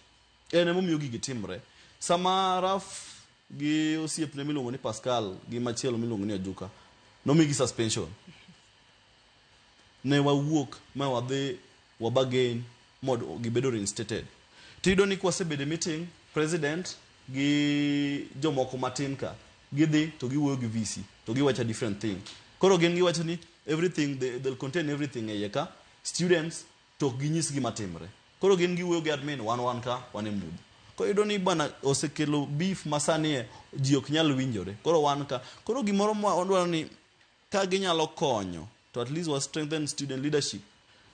En emo miyo gigi timre. Sama Raf gi osiepne miluongo ni Pascal gi machielo miluongo ni Ajuka nomigi suspension. Ne wawuok ma wadhi wabagain mod gibedo reinstated. Tido ni kwasebede meeting president gi jomoko matin ka gidhi to giwuoyo gi VC to giwacho different thing. Koro gin giwacho ni everything they'll contain everything e ka students to ginyis gi matimre. Koro gin giwuoyo gi admin wan ka wan emud. Koro ido ni bana osekelo beef masani ji ok nyal winjore. Koro wan ka koro gimoro odwaro ni ka ginyalo konyo to at least was strengthen student leadership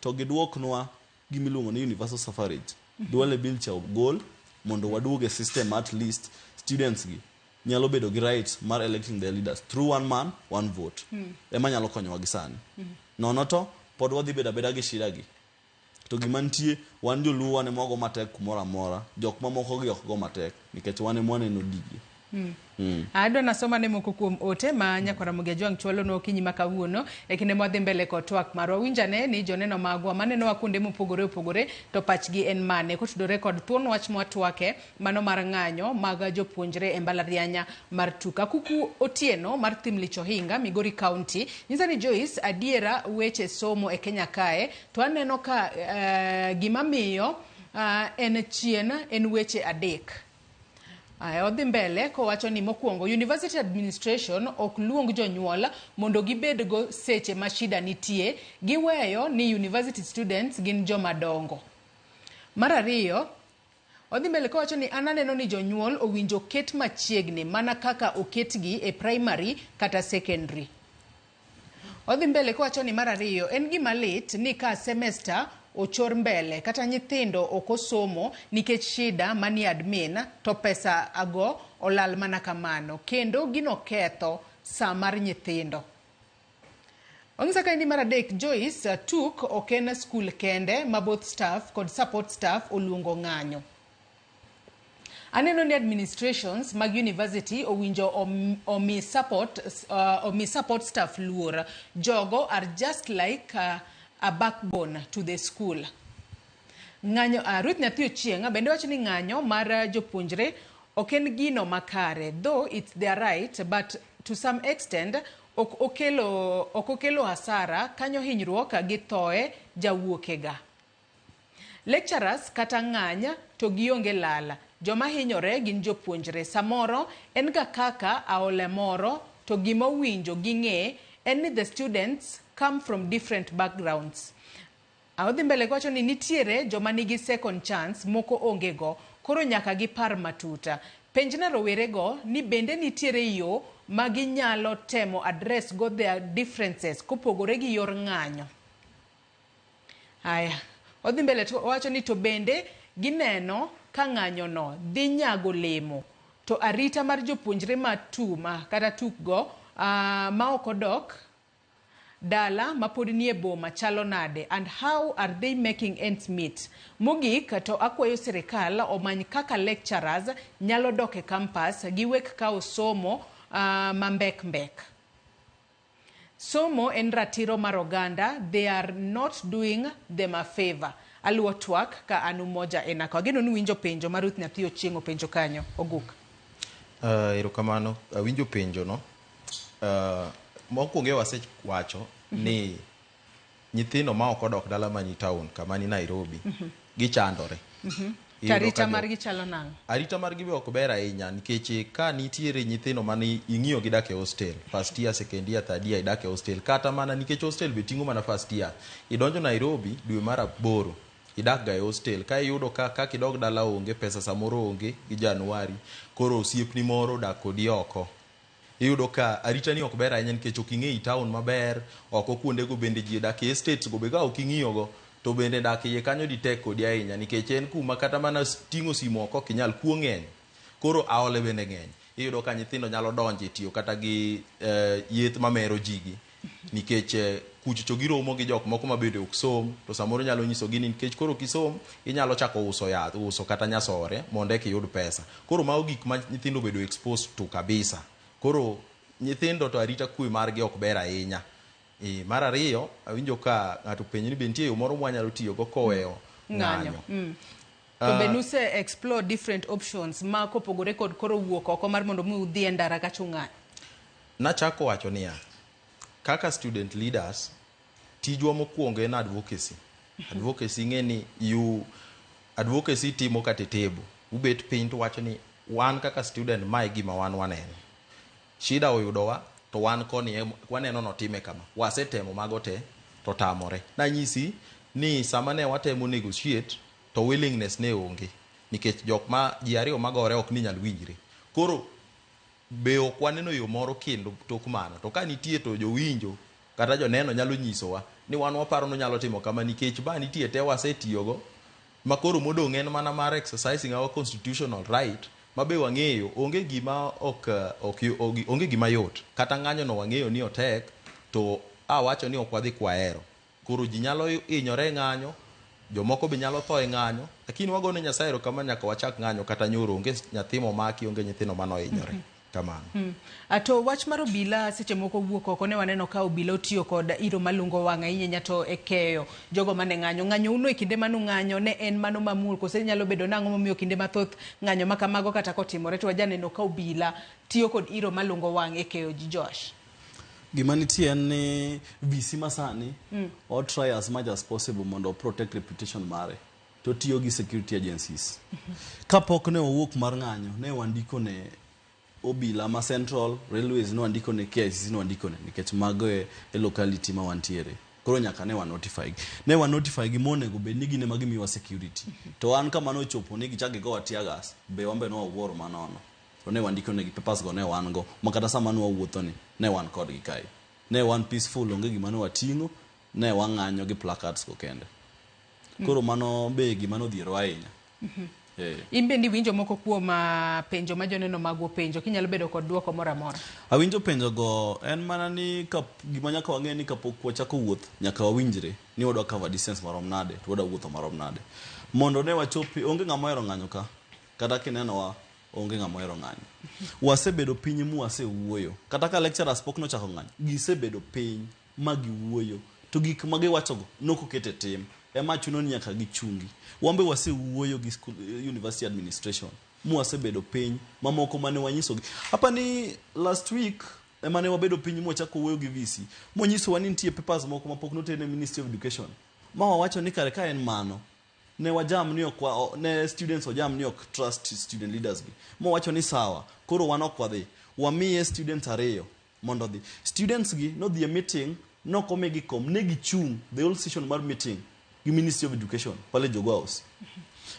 to giduoknwa gimiluongo ni universal suffrage. Duale bill cha goal mondo waduoge system at least students gi nyalo bedo gi rights mar electing their leaders through one man one vote. Ema nyalo konyo wagi sani. Nono to pod wadhi beda gi shida gi. To gimantie wan joluo wane mogo matek kumora mora jok mamoko gi ok go matek nikech wane mwaneno digi. Adwa nasoma ne moko kuom ote ma Nyakwara Mugejwang chwalo no kinyi makawuono e kinde mwadhi mbele ko twak marwa. Winjane ni joneno magwa maneno wa kuonde mopogore to pachgi en mane kotudore kod thuon wach mwatwake mano mar ng'anyo mag jopuonjre e mbalarianya mar Tuka. Kuku Otieno mar Thimlich Ohinga, Migori County, nyisa ni Joyce adiera weche somo e Kenya kae to aneno ka gimamiyo en chien en weche adek. Odhi mbele ko wacho ni mokwongo University Administration ok luong jonyuol mondo gibed go seche ma shida nitie, giweyo ni university students gin joma dongo. Mar ariyo, odhi mbele ko wacho ni ananeno ni jonyuol owinjo ket machiegni mana kaka oketgi e primary kata secondary. Odhi mbele ko wacho ni mar ariyo en gima lit ni ka semester ochor mbele kata nyithindo okosomo nikech shida mani admin to pesa ago olal mana kamano kendo gino ketho saa mar nyithindo. Ongisa ka indi mar adek Joyce Tuk oken school kende ma both staff kod support staff oluongo ng'anyo. Aneno ni administrations mag university owinjo omi support staff luor. Jogo are just like a backbone to the school. Ng'anyo Ruth Nyathi Ochieng bende wacho ni ng'anyo mar jopuonjre oken gino makare, though it's their right, but to some extent ok okelo hasara kanyo hinyruok gi thoe jawuokega. Lecturers kata ng'anya to gionge lala. Joma hinyore gin jopuonjre. Samoro en ga kaka aole moro to gima winjo ging'e en ni the students come from different backgrounds. Odhi mbele kwacho ni nitiere joma nigi second chance moko onge go, koro nyaka gipar matuta. Penjna rowere go ni bende nitiere yo magi nyalo temo address go their differences kopogore gi yor ng'anyo. Aya, odhi mbele wacho ni to bende gineno ka ng'anyo no dhi nyago lemo to arita mar jopuonjre matuma kata tukgo ma ok odok dala mapod nie boma chalo nade, and how are they making ends meet. Mogik to akwayo sirikal omany kaka lecturers nyalo dok e campus giwek ka osomo mbek. Somo en ratiro mar oganda, they are not doing them a favor. Aluo twak ka anu moja enako. Ageno ni winjo penjo ma Ruth Nyathi Ochieng penjo kanyo Oguk. Erokamano winjo penjo no. Mokwongo wase wacho ni nyithindo ma ok odok dala mani town kama ni Nairobi gichandore. Arita margi chalo nang. Arita margi be ok ber ahinya nikech ka nitiere nyithindo mani ing'iyo gidak e hostel, first year, second year, third year idak e hostel, kata mana nikech hostel be ting'o mana first year. Idonjo Nairobi dwe mar 8 idak ga e hostel, ka iyudo ka kidog dala onge pesa samoro onge gi Januari, koro osiepni moro dak kodi oko. Iyudo ka arita ni ok ber ahinya nikech ok ing'e town maber, oko kuonde go bende ji dak e estates go be ka ok ing'iyo go to bende dak iye kanyo di tek kodi ahinya nikech en kuma kata mana ting'o simu oko ok inyal, kuo ng'eny, koro aole bende ng'eny. Iyudo ka nyithindo nyalo donjo tiyo kata gi yeth mamero jigi nikech kucho giromo gi jok moko mabende ok som, to samoro nyalo nyiso gini nikech koro kisom inyalo chako uso yath, uso kata nyasore mondo eki yud pesa. Koro mago gik ma nyithindo bedo exposed to kabisa. Koro nyithindo to arita kwe margi ok ber ahinya. Mar ariyo awinjo ka ng'ato penjo ni be nitie yo moro mwanyalo tiyo go koweyo ng'anyo. To benuse explore different options ma kopogore kod koro wuok oko mar mondo mi udhi e ndara ka chung'anyo. Nachako wacho niya, kaka student leaders tijwa mokwongo en advocacy. Advocacy ng'eni advocacy timo katetebu. Ubet piny to wacho ni wan kaka student mae gima wan waneno. Shida oyudowa to wan koni waneno notime kama. Wasetemo mago te to tamore. Nanyisi ni sama ne watemo negotiate to willingness ne onge. Nikech jok ma ji ariyo magore ok ni nyal winjre. Koro be ok waneno yo moro kendo tok mano. To ka nitie to jowinjo kata joneno nyalo nyisowa ni wan waparo no nyalo timo kama nikech ba nitie te wasetiyogo makoro modong' en mana mar exercising our constitutional right mabe wang'eyo onge gima onge gima yot kata ng'anyo no wang'eyo ni otek to wacho ni ok wadhi kwahero. Koro ji nyalo hinyore ng'anyo, jomoko be nyalo tho e ng'anyo, lakini wagone Nyasaye kama nyaka wachak ng'anyo kata nyoro onge nyathi momaki, onge nyithino mano hinyore. Kamano. Ato wach mar obila seche moko wuok oko ne waneno ka obila otiyo kod iro malungo wang' ahinya to e keyo jogo mane ng'anyo uno e kinde manu ng'anyo ne en mano mamul kose nyalo bedo nang'o momiyo kinde mathoth ng'anyo makamago kata kotimore to wajaneno ka obila tiyo kod iro malungo wang' e keyo ji. Josh, gima nitie en ni VC masani or try as much as possible mondo protect reputation mare to tiyo gi security agencies. Kapok ne owuok mar ng'anyo ne wandiko ne obila ma Central Railways no andiko ne KICC no andiko ne nikech mago e locality ma wantiere. Koro nyaka ne wa notify gi monego be nigi ne magimiwa security. To an kama no chopo ne gichage go atia gas be wambe no wuoro manono. To ne wandiko ne gi papers go ne wan go makata sama no wuotho ni ne wan kod gi kai. Ne wan peaceful onge gima no watingo, ne wang'anyo gi placards go kende. Koro mano be gima no dhiero ahinya. Imbe ndi winjo moko kuom penjo ma joneno magwo penjo kinyalo bedo kod duoko moro amora. Awinjo penjo go en mana ni gima nyaka wang'e ni kapok wachako wuoth nyaka wawinjre ni wadwa cover distance marom nade to wadwa wuotho marom nade mondo ne wachopi. Onge ng'ama ohero ng'anyo ka kata kineno wa onge ng'ama ohero ng'anyo. Wasebedo piny mu wasewuoyo kata ka lecturers pok nochako ng'anyo gisebedo piny ma giwuoyo to gik ma giwachogo nokokete tim ema chuno ni nyaka gichungi. Wambe wasewuoyo gi university administration mu wasebedo piny mamoko mane wanyisogi hapa ni last week ema ne wabedo piny mu wachako wuoyo gi VC monyiso wani nitie papers moko mapok notere Ministry of Education ma wawacho ni kare ka en mano ne wajam ni ok ne students wajam ni ok trust student leaders gi mo wacho ni sawa koro wan ok wadhi wamiye students ariyo mondo dhi. Students gi no dhi a meeting no komegi kom ne gichung the whole session mar meeting gi Ministry of Education pale Jogo House.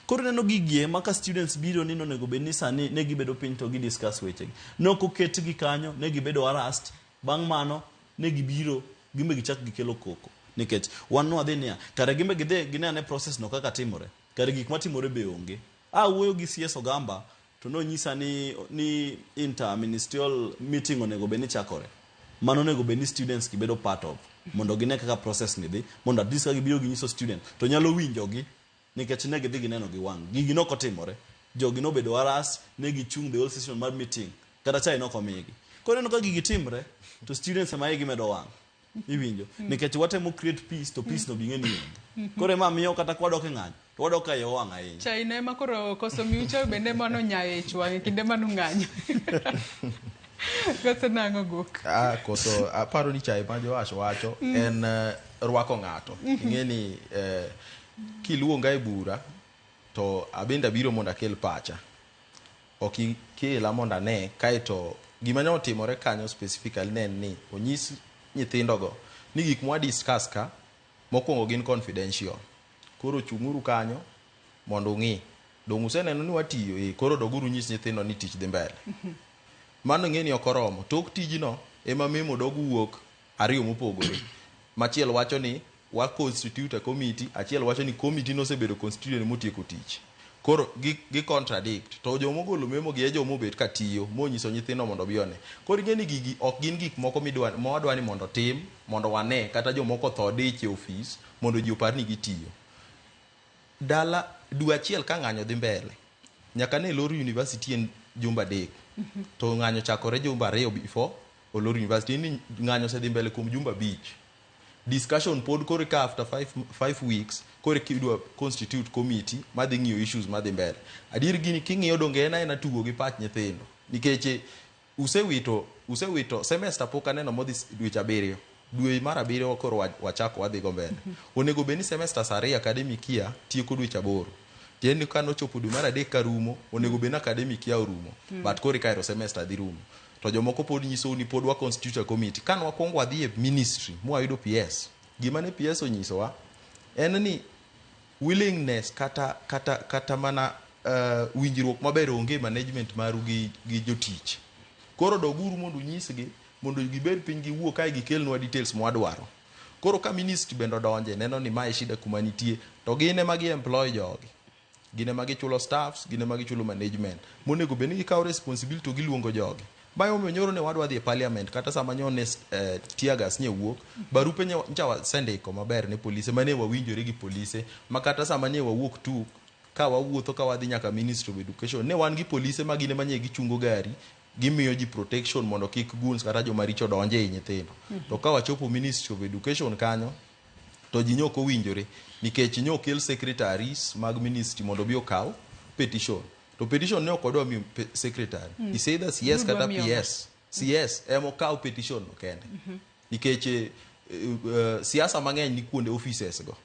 Koro neno gigie maka students biro nino nego bedni sani ne gibedo piny to gi discuss weche gi no koket gi kanyo ne gibedo harassed bang' mano ne gibiro gimbe gichak gikelo koko nikech wan no adhi niya kare gimbe gidhe ginene process no kaka timore kare gik matimore be onge wuoyo gi CS Ogamba to no nyisa ni interministerial meeting onego bedni chakore mano onego bedni students gibedo part of mondo gine kaka process ni dhi mondo at least ka gibiro ginyiso student to nyalo winjogi nikech ne gidhi gineno gi wang' gigi no kotimore jogi no bedo harass ne gichung the whole session mar meeting kata chai no komigi. Koro neno ka gigi timre to students ema gimedo wang' iwinjo nikech watemo create peace to peace no bing'e ni koro ema miyo kata kwadok e ng'anyo to wadok ka yo wang' ahinya. Chai ne ma koro koso miucho bende mano nyayo e chwange kinde manu ng'anyo. Koso nango guk. Koso aparo ni chai ma Joash wacho en rwako ng'ato. Ing'eni kiluonga e bura to abenda biro mondo akel pacha. Ok ikela mondo ane kaito gima ne otimore kanyo specifically ne ni onyis nyithindo go ni gik mwa discuss ka mokwongo gin confidential. Koro chunguru kanyo mondo ng'i. Dong useneno ni watiyo koro doguru nyis nyithindo ni tich dhi mbele. Mano ng'eni ok oromo. Tok tijino ema memo dog wuok ariyo mopogore. Machiel wacho ni wa constitute a committee, achiel wacho ni committee no sebedo constituted motieko tich. Koro gi contradict. To jomo golo memo gi jomo bet katiyo monyiso nyithindo mondo bione. Koro ng'eni gigi ok gin gik moko modwa ni mondo tim mondo wane kata jomoko tho diche office mondo ji opar ni gitiyo. Dala dwe achiel ka ng'anyo dhi mbele. Nyaka ne lor university en jumba dek. To ng'anyo chakore jumba ariyo before olor university ni ng'anyo se dhi mbele kuom jumba bich. discussion pod kore ka after 5 weeks kore kidwa constitute committee madhi ng'iyo issues madhi mbele. Adir gini king'iyo donge ena tugo gi pach nyithindo nikech usewito semester pok aneno modhi dweche 7. Dwe mar 7 koro wachako wadhi go mbele. Onego beni semester sari academic year tieko dweche 8. Tieni kano chopo dwe mar 3 karumo onego beni academic year orumo. But kore kairo semester dhi rumo. To jomoko pod nyiso ni pod wa constitute a committee. Kan wakwongo wadhi e ministry mo ayudo PS. Gima ne PS onyisowa en ni willingness kata mana winjruok maber onge management maru gi jotich. Koro doguru mondo nyisgi mondo gibed piny giwuo kae gikelnwa details mwadwaro. Koro ka ministry bendo donje neno ni mae shida kuma nitie to gine magi employ jogi. Gine magi chulo staffs, gine magi chulo management. Monego beni gikaw responsibility to giluongo jogi. Bayo nyoro ne wadwa dhi e parliament kata sama nyone tiagas nye wuok barupe nyawa sendiko maber ne polise mane wawinjore gi polise makata sama ne wawuok tu ka wawuotho ka wadhi nyaka Ministry of Education ne wan gi polise magine manye gichungo gari gimiyo ji protection mondo kik goons kata joma richo donje e nyithindo. To ka wachopo Ministry of Education kanyo to ji nyoko winjore nikech nyokel secretaries mag ministry mondo bi okaw petition. To petition ne okodwa mi secretary. He said that CS kata PS. CS emo kaw petition no kende. Nikech siasa mang'eny ni kuonde offices go.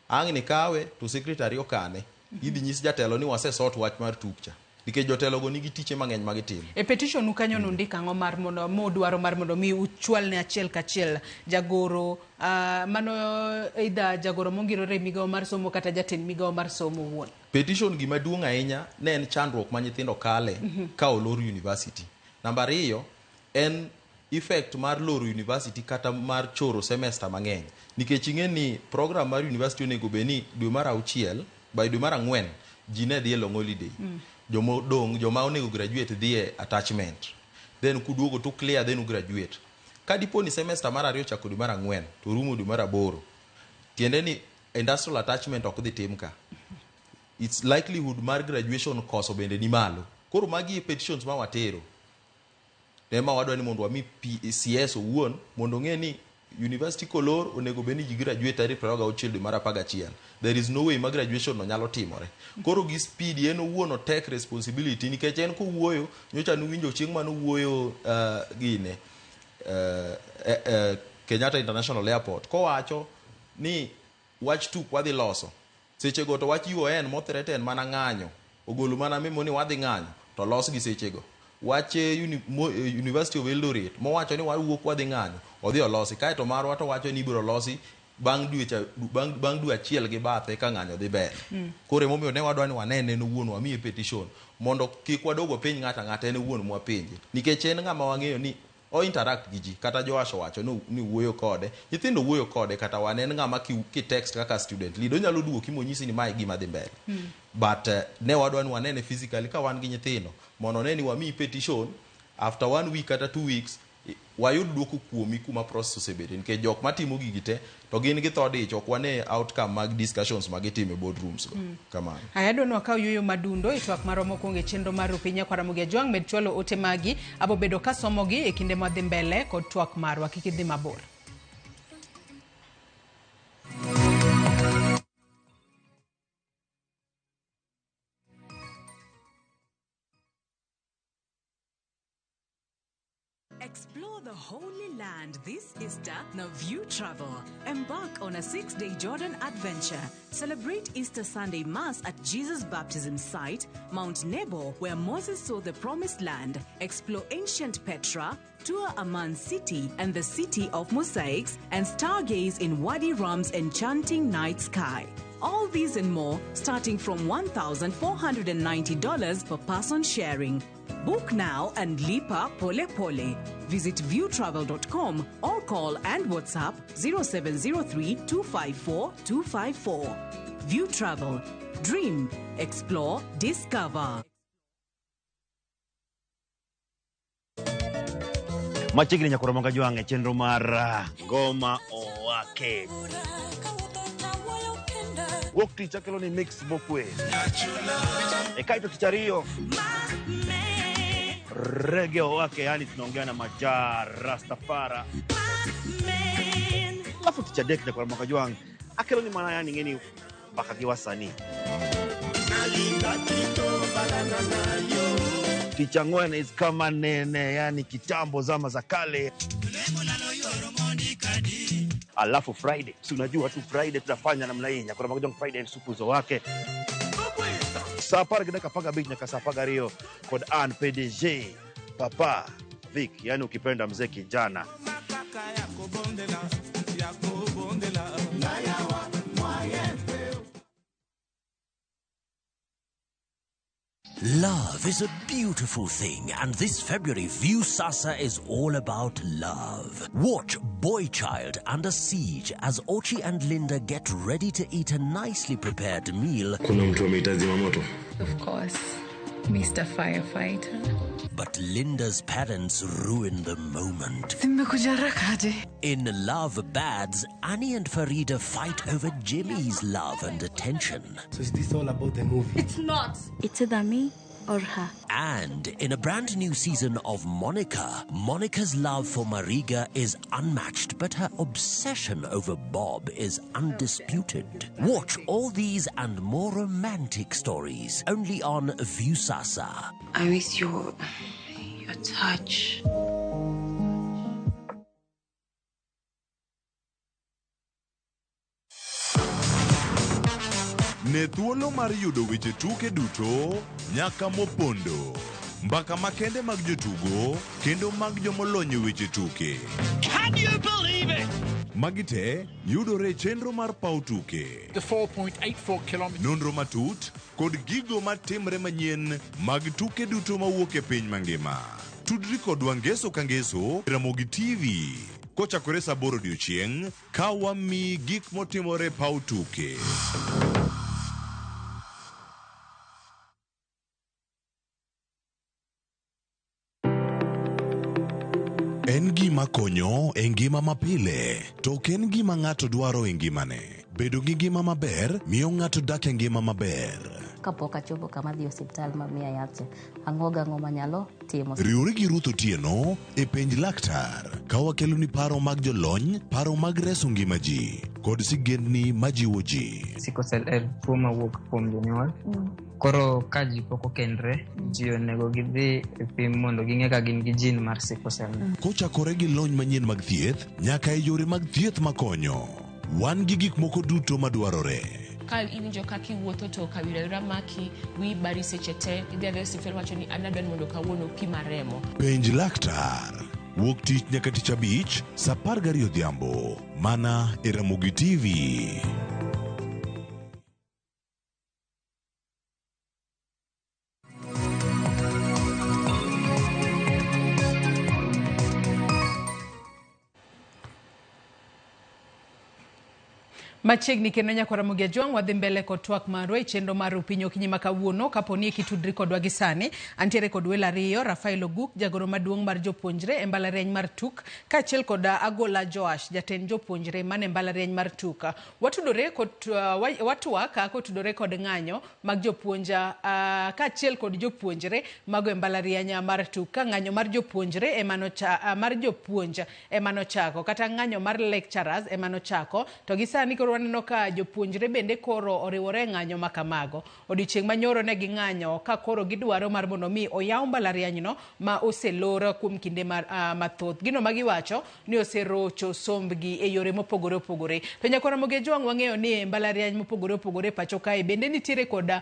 Ang' ni kawe to secretary okane. Idhi nyis jatelo ni wase sort wach mar tukcha. Nikech jotelo go nigi tiche mang'eny magitimo. E petition ukanyo nundika ang'o mar mondo modwaro mar mondo mi uchwal ne achiel kachiel jagoro mano either jagoro mongirore migawo mar somo kata jatend migawo mar somo wuon. Petition gima duong' ahinya ne en chandruok ma nyithindo kale ka olor university. Namba 2 en effect mar loro university kata mar choro semester mang'eny. Nikech ing'e ni program mar university onego beni dwe mar 6 by dwe mar 4 ji ne dhi e long holiday. Joma onego graduate dhi e attachment. Then kuduogo to clear then graduate. Ka dipo ni semester mar 2 chako dwe mar 4 to rumo dwe mar 8. Tiende ni industrial attachment ok dhi tim ka. It's likelihood mar graduation koso bende ni malo. Koro magi petitions ma watero. Tema wadwa ni mondo wami CS owuon mondo ng'e ni university kolor onego beni ji graduate ari 26 dwe mar 11. There is no way ma graduation no nyalo timore. Koro gi speed en owuon take responsibility nikech en ko wuoyo nyocha nu winjo chieng' mano wuoyo gine Kenyatta International Airport ko wacho ni wach tuk wadhi loso. Seche go to wach UN mothreaten mana ng'anyo ogolo mana memo ni wadhi ng'anyo to los gi seche go. Wach University of Eldoret mo wacho ni wawuok wadhi ng'anyo odhi olosi kae to marwa to wacho ni ibiro losi bang' dwe achiel gi bathe ka ng'anyo dhi ber. Koro momiyo ne wadwa ni wanene no wuon wamiye petition mondo kik wadogo piny ng'ata en wuon mwa penje nikech en ng'ama wang'eyo ni o interact gi ji kata Joash wacho ni wuoyo kode nyithindo wuoyo kode kata wan en ng'ama ki text kaka student leader nyalo duoki monyisi ni mae gima dhi mbele. But ne wadwa ni wanene physically ka wan gi nyithindo mondo ne ni wami petition after 1 week kata 2 weeks wayud duoko kuomi kuma process osebede nikech jok matimo gigi te to gin gi thod ich ok wane outcome mag discussions magitime boardrooms go kamano. Ayado no akaw yuyo madundo e twak maromo konge chenro mar Rupinya kwa Ramogi Ajwang' med chwalo ote magi abo bedo ka somogi e kinde madhi mbele kod twak marwa kik idhi mabor. Explore the Holy Land this Easter. Now View Travel. Embark on a 6-day Jordan adventure. Celebrate Easter Sunday Mass at Jesus Baptism Site, Mount Nebo, where Moses saw the Promised Land. Explore ancient Petra, tour Amman City and the City of Mosaics, and stargaze in Wadi Ram's enchanting night sky. All these and more starting from $1,490 per person sharing. Book now and lipa pole pole. Visit viewtravel.com or call and WhatsApp 0703 254 254. View Travel. Dream, explore, discover. Machigni Nyakoromogi Ajwang' e chenro mar Ngoma Owake. Wuok tich akelo ni mix mokwe. E kaito tich ariyo. Reggae Owake, yani tunaongea na Majar Rastafara. Alafu Tich Adek Nyakwar Makajwang akelo ni mana yani ngeni baka giwasani. Tich Ang'wen is kama nene, yani kitambo zama za kale. Alafu Friday, si unajua tu Friday tunafanya namna hii, Nyakwar Makajwang Friday supuzo wake. Sapar gida kapaga big nyaka sapaga Rio kod an PDG Papa Vic, yani ukipenda mzee kijana. Love is a beautiful thing, and this February, Viusasa is all about love. Watch Boy Child Under Siege as Ochi and Linda get ready to eat a nicely prepared meal. Kuna mtu ameita zimamoto? Of course, Mr. Firefighter. But Linda's parents ruin the moment. In Love Bads, Annie and Farida fight over Jimmy's love and attention. So is this all about the movie? It's not. It's either me or her. And in a brand new season of Monica, Monica's love for Mariga is unmatched, but her obsession over Bob is undisputed. Watch all these and more romantic stories only on Viusasa. I miss your touch. Ne thuolo mar yudo weche tuke duto nyaka mopondo. Mbaka makende mag jotugo kendo mag jomolony weche tuke. Can you believe it? Magite yudore chenro mar pau tuke. The 4.84 kilometers. Nonro matut kod gigo matimre manyien mag tuke duto mawuok e piny mangima. Tudri kod Wangeso Kangeso Ramogi TV. Kochakore saa 8 odiechieng' ka wami gik motimore pau tuke. En gima konyo e ngima mapile, to en gima ng'ato dwaro e ngimane. Bedo gi ngima maber miyo ng'ato dak e ngima maber. Kapok achopo kama dhi osiptal mamiya yath, ang'o gang'o manyalo timo. Riwri gi Ruth Otieno e penj laktar, ka wakelo ni paro mag jolony, paro mag reso ngima ji, kod sigendni majiwo ji. Sickle cell en tuo mawuok kuom jonyuol. Koro ka ji pok okendre, ji onego gidhi e pim mondo ging'e ka gin gi gene mar sickle cell. Kochakore gi lony manyien mag thieth, nyaka e yore mag thieth makonyo. Wan gi gik moko duto madwarore. Ka iwinjo ka kiwuotho to kawira maki wi bari seche te idhi adhi osiptal wacho ni an adwani mondo kawuono pima remo. Penj laktar. Wuok tich nyaka tich abich, saa 12 odhiambo. Mana e Ramogi TV. Machiegni kendo Nyakwar Ramogi Ajwang' wadhi mbele kod twak marwa e chenro mar Rupiny Okinyi ma kawuono kaponi kitudri kodwa gi sani. Antiere kod welo ariyo, Rafael Oguk, jagoro maduong' mar jopuonjre e mbalariany mar Tuk, kaachiel kod Agola Joash, jatend jopuonjre mane mbalariany mar Tuk. Watudore kod watwak kotudore kod ng'anyo mag jopuonja kaachiel kod jopuonjre mago e mbalariany mar Tuk. Ka ng'anyo mar jopuonjre mar jopuonja emano chako, kata ng'anyo mar lecturers emano chako, to gi sani koro waneno ka jopuonjre bende koro oriwore ng'anyo makamago. Odiochieng' manyoro ne gi ng'anyo ka koro gidwaro mar mondo mi oyaw mbalarianyno ma oselor kuom kinde mathoth. Gino magiwacho ni oserocho sombgi e yore mopogore opogore. To Nyakwar Ramogi Ajwang' wang'eyo ni mbalariany mopogore opogore pacho kae bende nitiere kod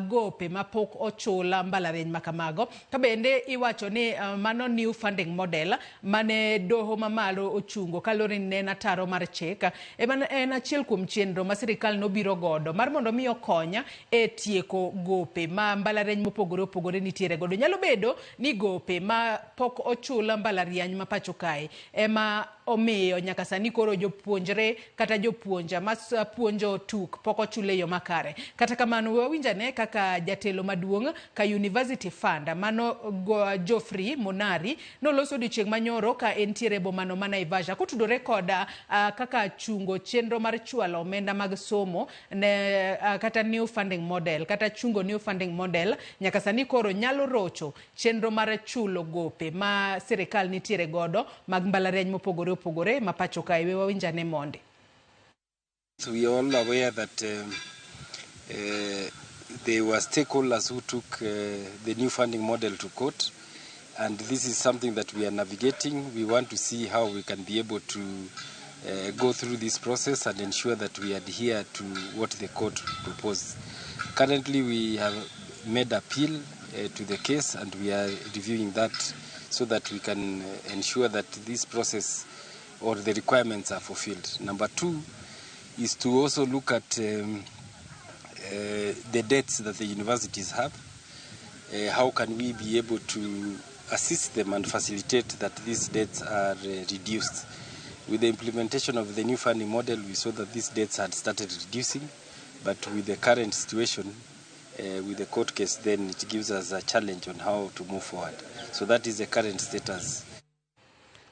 gope mapok ochula mbalariany makamago. Ka bende iwacho ni mano new funding model mane doho mamalo ochungo kalore ni en ataro mar chik. En achiel kuom chenro ma sirikal nobiro godo mar mondo mi okonya e tieko gope ma mbalariany mopogore opogore nitiere godo. Nyalo bedo ni gope ma pok ochula mbalariany ma pacho kae ema omiyo nyaka sani koro jopuonjre kata jopuonja mas puonjo Tuk pok ochule yo makare. Kata kamano wawinjane kaka jatelo maduong' ka University Fund mano Geoffrey Monari noloso odiochieng' manyoro ka entiere bomano ma Naivasha kotudore kod kaka chungo chenro mar chwalo omenda mag somo ne kata new funding model kata chungo new funding model nyaka sani koro nyalo rocho chenro mar chulo gope ma sirikal nitiere godo mag mbalariany mopogore opogore ma pacho kae we wawinjane monde. So we are all aware that there were stakeholders who took the new funding model to court, and this is something that we are navigating. We want to see how we can be able to go through this process and ensure that we adhere to what the court proposed. Currently, we have made appeal to the case, and we are reviewing that so that we can ensure that this process or the requirements are fulfilled. Number two is to also look at the debts that the universities have. How can we be able to assist them and facilitate that these debts are reduced? With the implementation of the new funding model, we saw that these debts had started reducing, but with the current situation, with the court case, then it gives us a challenge on how to move forward. So that is the current status.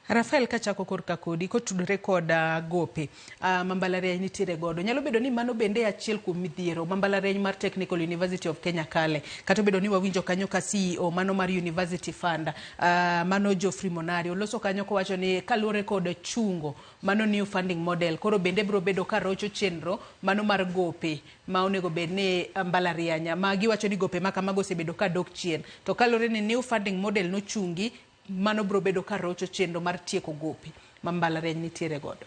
Rafael kachako korka kodi kotudore koda gope mambalariany nitiere godo nyalo bedo ni mano bende achiel kuom midhiero mambalariany mar Technical University of Kenya kale kata bedo ni wawinjo kanyo ka CEO mano mar University Fund mano Geoffrey Monari oloso kanyo ko wacho ni kalure kod chungo mano new funding model koro bende bro bedo ka rocho chenro mano mar gope ma onego bedne mbalarianya ma giwacho ni gope maka mago sebedo ka dok chien to kalure ni new funding model no chungi mano bro bedo ka rocho chenro mar tieko gope mambalariany nitiere godo.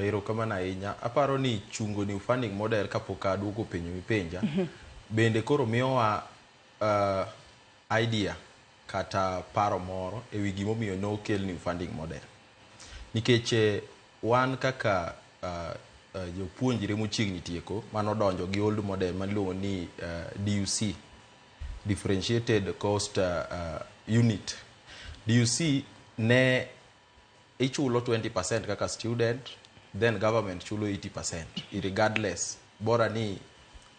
Ero kama na inya aparo ni chungo ni funding model kapok aduogo penjo mipenja bende koro miyowa idea kata paro moro ewi gimo miyo no kel ni funding model nikech wan kaka jopuonjre mochiegni tieko mano donjo gi old model maluongo ni DUC differentiated cost unit. DUC ne ichulo 20% kaka student, then government chulo 80% regardless bora ni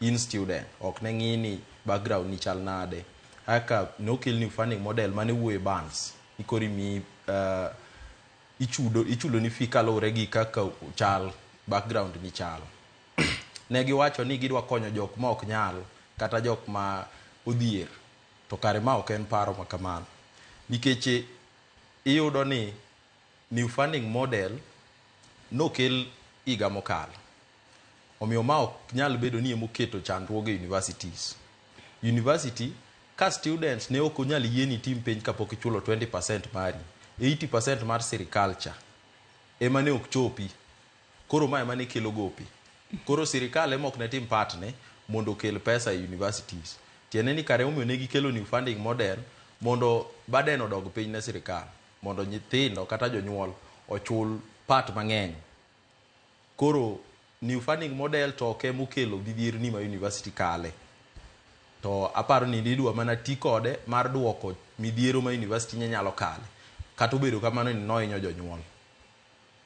in student ok ne ngini background ni chal nade haka no kill new funding model mane wuoye bands ikori mi ichulo ni fee kalore gi kaka chal background ni chal ne giwacho ni gidwa konyo jok ma ok nyal kata jok ma odhier to kare ma ok en paro makamano nikech iyudo ni new funding model no kel iga mokalo omiyo ma ok nyal bedo ni emoketo chandruoge universities ka students ne ok nyal yieni tim penj kapok ichulo 20% mari 80% mar sirikal ema ne ok chopi koro ma ema ne kelo gopi koro sirikal ema ok ne tim partne mondo kel pesa e universities tiene ni kare omiyo ne gikelo new funding model mondo baden odog piny ne sirikal mondo nyithindo kata jonyuol ochul part mang'eny koro new funding model to ke mukelo bidhier ni ma university kale to aparo ni idwa mana ti kode mar duoko midhiero ma university nyalo kale kata obedo kamano ni noinyo jonyuol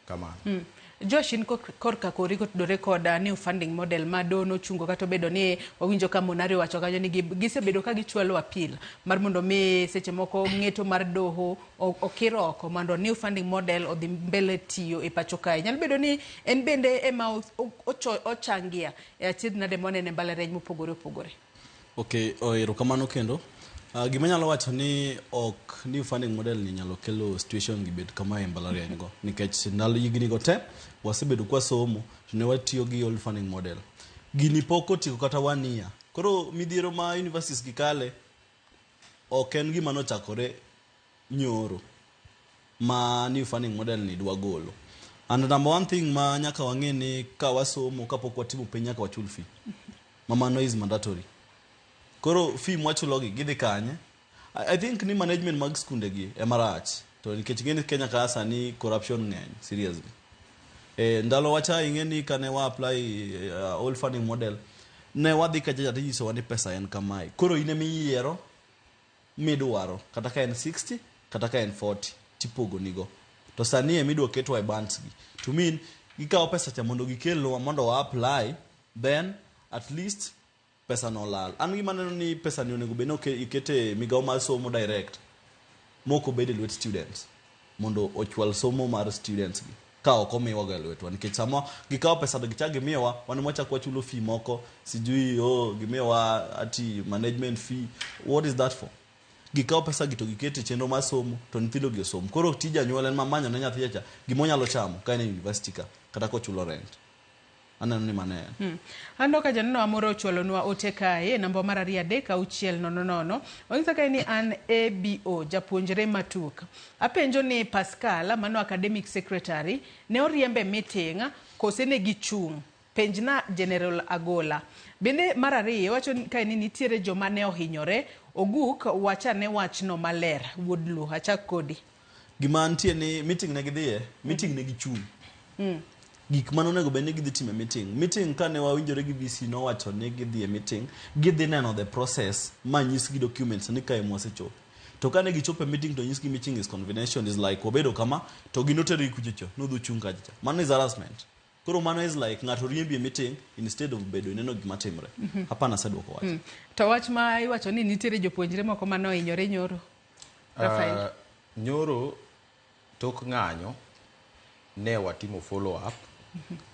kamano. Joshin korka kori kotudore koda new funding model ma dono chungo kata bedo ni wawinjo ka Monari wacho kanyo ni gisebedo ka gichwalo appeal mar mondo mi seche moko ng'eto mar doho okiroko mondo new funding model odhi mbele tiyo e pacho kae nyalo bedo ni en bende ema ochangia e achiedh nade monene mbalariany mopogore opogore. Okay, ero kamano kendo gima nyalo wacho ni ok new funding model ni nyalo kelo situation gibed kama e mbalariany go nikech ndalo yigni go te wasebedo kwa somo to ne watiyo gi old funding model gini poko tiko kata 1 year koro midhiero ma universities gikale ok en gima no chakore nyoro ma new funding model ni dwa golo and number one thing ma nyaka wang'e ni ka wasomo kapok watimo penj nyaka wachul fee mano is mandatory koro fee mwachulogi gidhi kanye I think ni management mag skunde gi emarach to nikech ngene Kenya ka sani corruption ng'eny seriously ndalo wacha ingeni kane wa apply old funding model ne wadhi ka jaja tiso wani pesa en kamai koro ine miyiero midwaro kata ka en 60 kata ka en 40 tipogo nigo to sani e midwa keto e bands gi to mean gikawo pesa cha mondo gikelo mondo wa apply then at least pesa no lal an gi maneno ni pesa ni onego beno ikete migawo mar somo direct moko bede lwet students mondo ochwal somo mar students gi ka ok omiwa ga lwetwa nikech sama gikawo pesa do gichage miwa wan mwacha kwa chulo fee moko sijui gimiwa ati management fee what is that for gikawo pesa gi to gikete chenro mar somo to nyithindo gi osomo. Koro tij janyuol en mamanyo ne nyathi cha gimo nyalo chamo ka en e university ka kata kochulo rent. Aneno ni mane. Ando ka janeno amoro ochwalonwa ote kae namba mar 3600. Onyisa kae ni an ABO japuonjre matuk. Apenjo ni Pascal mano academic secretary ne oriembe meeting kose ne gichung. Penjna General Agola. Bende mar 2 wacho kae ni nitiere joma ne ohinyore. Oguk wacha ne wachno maler. Woodlu achak kodi. Gima antie ni meeting ne gidhie, meeting ne gichung. Gik manonego bed ni gidhi time meeting kane wawinjore gi VC no wacho ni gidhi e meeting gidhi neno the process manyis gi documents ni kae mwasechopo to kane gichopo e meeting to nyis gi meeting is confidential is like obedo kama to ginoteri kujecho no dhu chunga jacha mano is harassment. Koro mano is like ngato riembi e meeting instead of bedo neno gima timre. Hapana sadwoko wacho. To wach ma iwacho ni nitiere jopuonjre moko mano hinyore nyoro. Rafael nyoro tok ng'anyo ne watimo follow up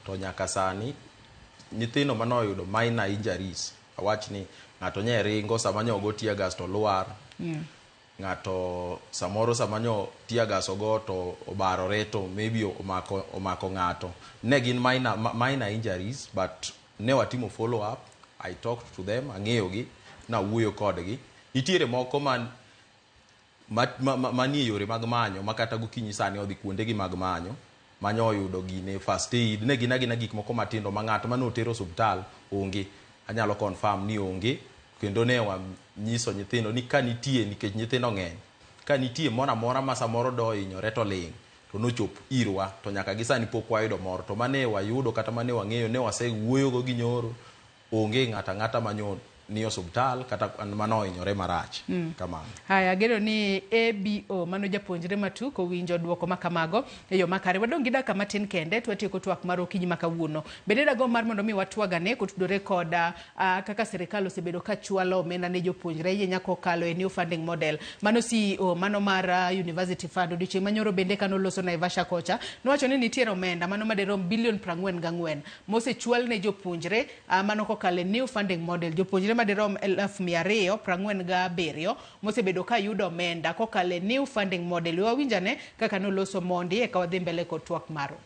to nyaka sani nyithindo manoyudo minor injuries awach ni ngato nye ringo samanyo go tear gas to lwar ngato samoro samanyo tear gas ogo to obarore to maybe omako ngato ne gin minor injuries but ne watimo follow up. I talked to them ang'eyo gi na wuoyo kodgi. Nitiere moko manie yore mag manyo makata gokinyi sani odhi kuonde gi mag manyo manyo yudo gine first aid ne gina gik moko matindo ma ng'ato manotero hospital onge. Anyalo confirm ni onge kendo ne wanyiso nyithindo ni ka nitie nikech nyithindo ng'eny ka nitie mora mora ma samoro do hinyore to ling to nochop irwa to nyaka gisani pok wayudo moro to mane wayudo kata mane wang'eyo ne wasewuoyo go gi nyoro onge ng'ata manyo ni hospital kata mano hinyore marach kamano. Haya gero ni ABO mano japuonjre matuk owinjo duoko makamago e yo makare. Wadong gi dakika matin kende twatieko twak mar okinyi makawuono. Bende dago mar mondo mi watwagane kotudore koda kaka serikal osebedo ka chwalo omenda ne jopuonjre yenya kokalo e new funding model. Mano CEO mano mar University Fund odiochieng' manyoro bende kanoloso Naivasha kocha nowacho ni nitiere omenda mano maderom bilion 44 mosechwal ne jopuonjre mano kokalo e new funding model. Jopuonjre maderom 247 mosebedo ka yudo omenda kokale new funding model. Wawinjane kaka noloso mondi e kawadhi mbele kod twak maro.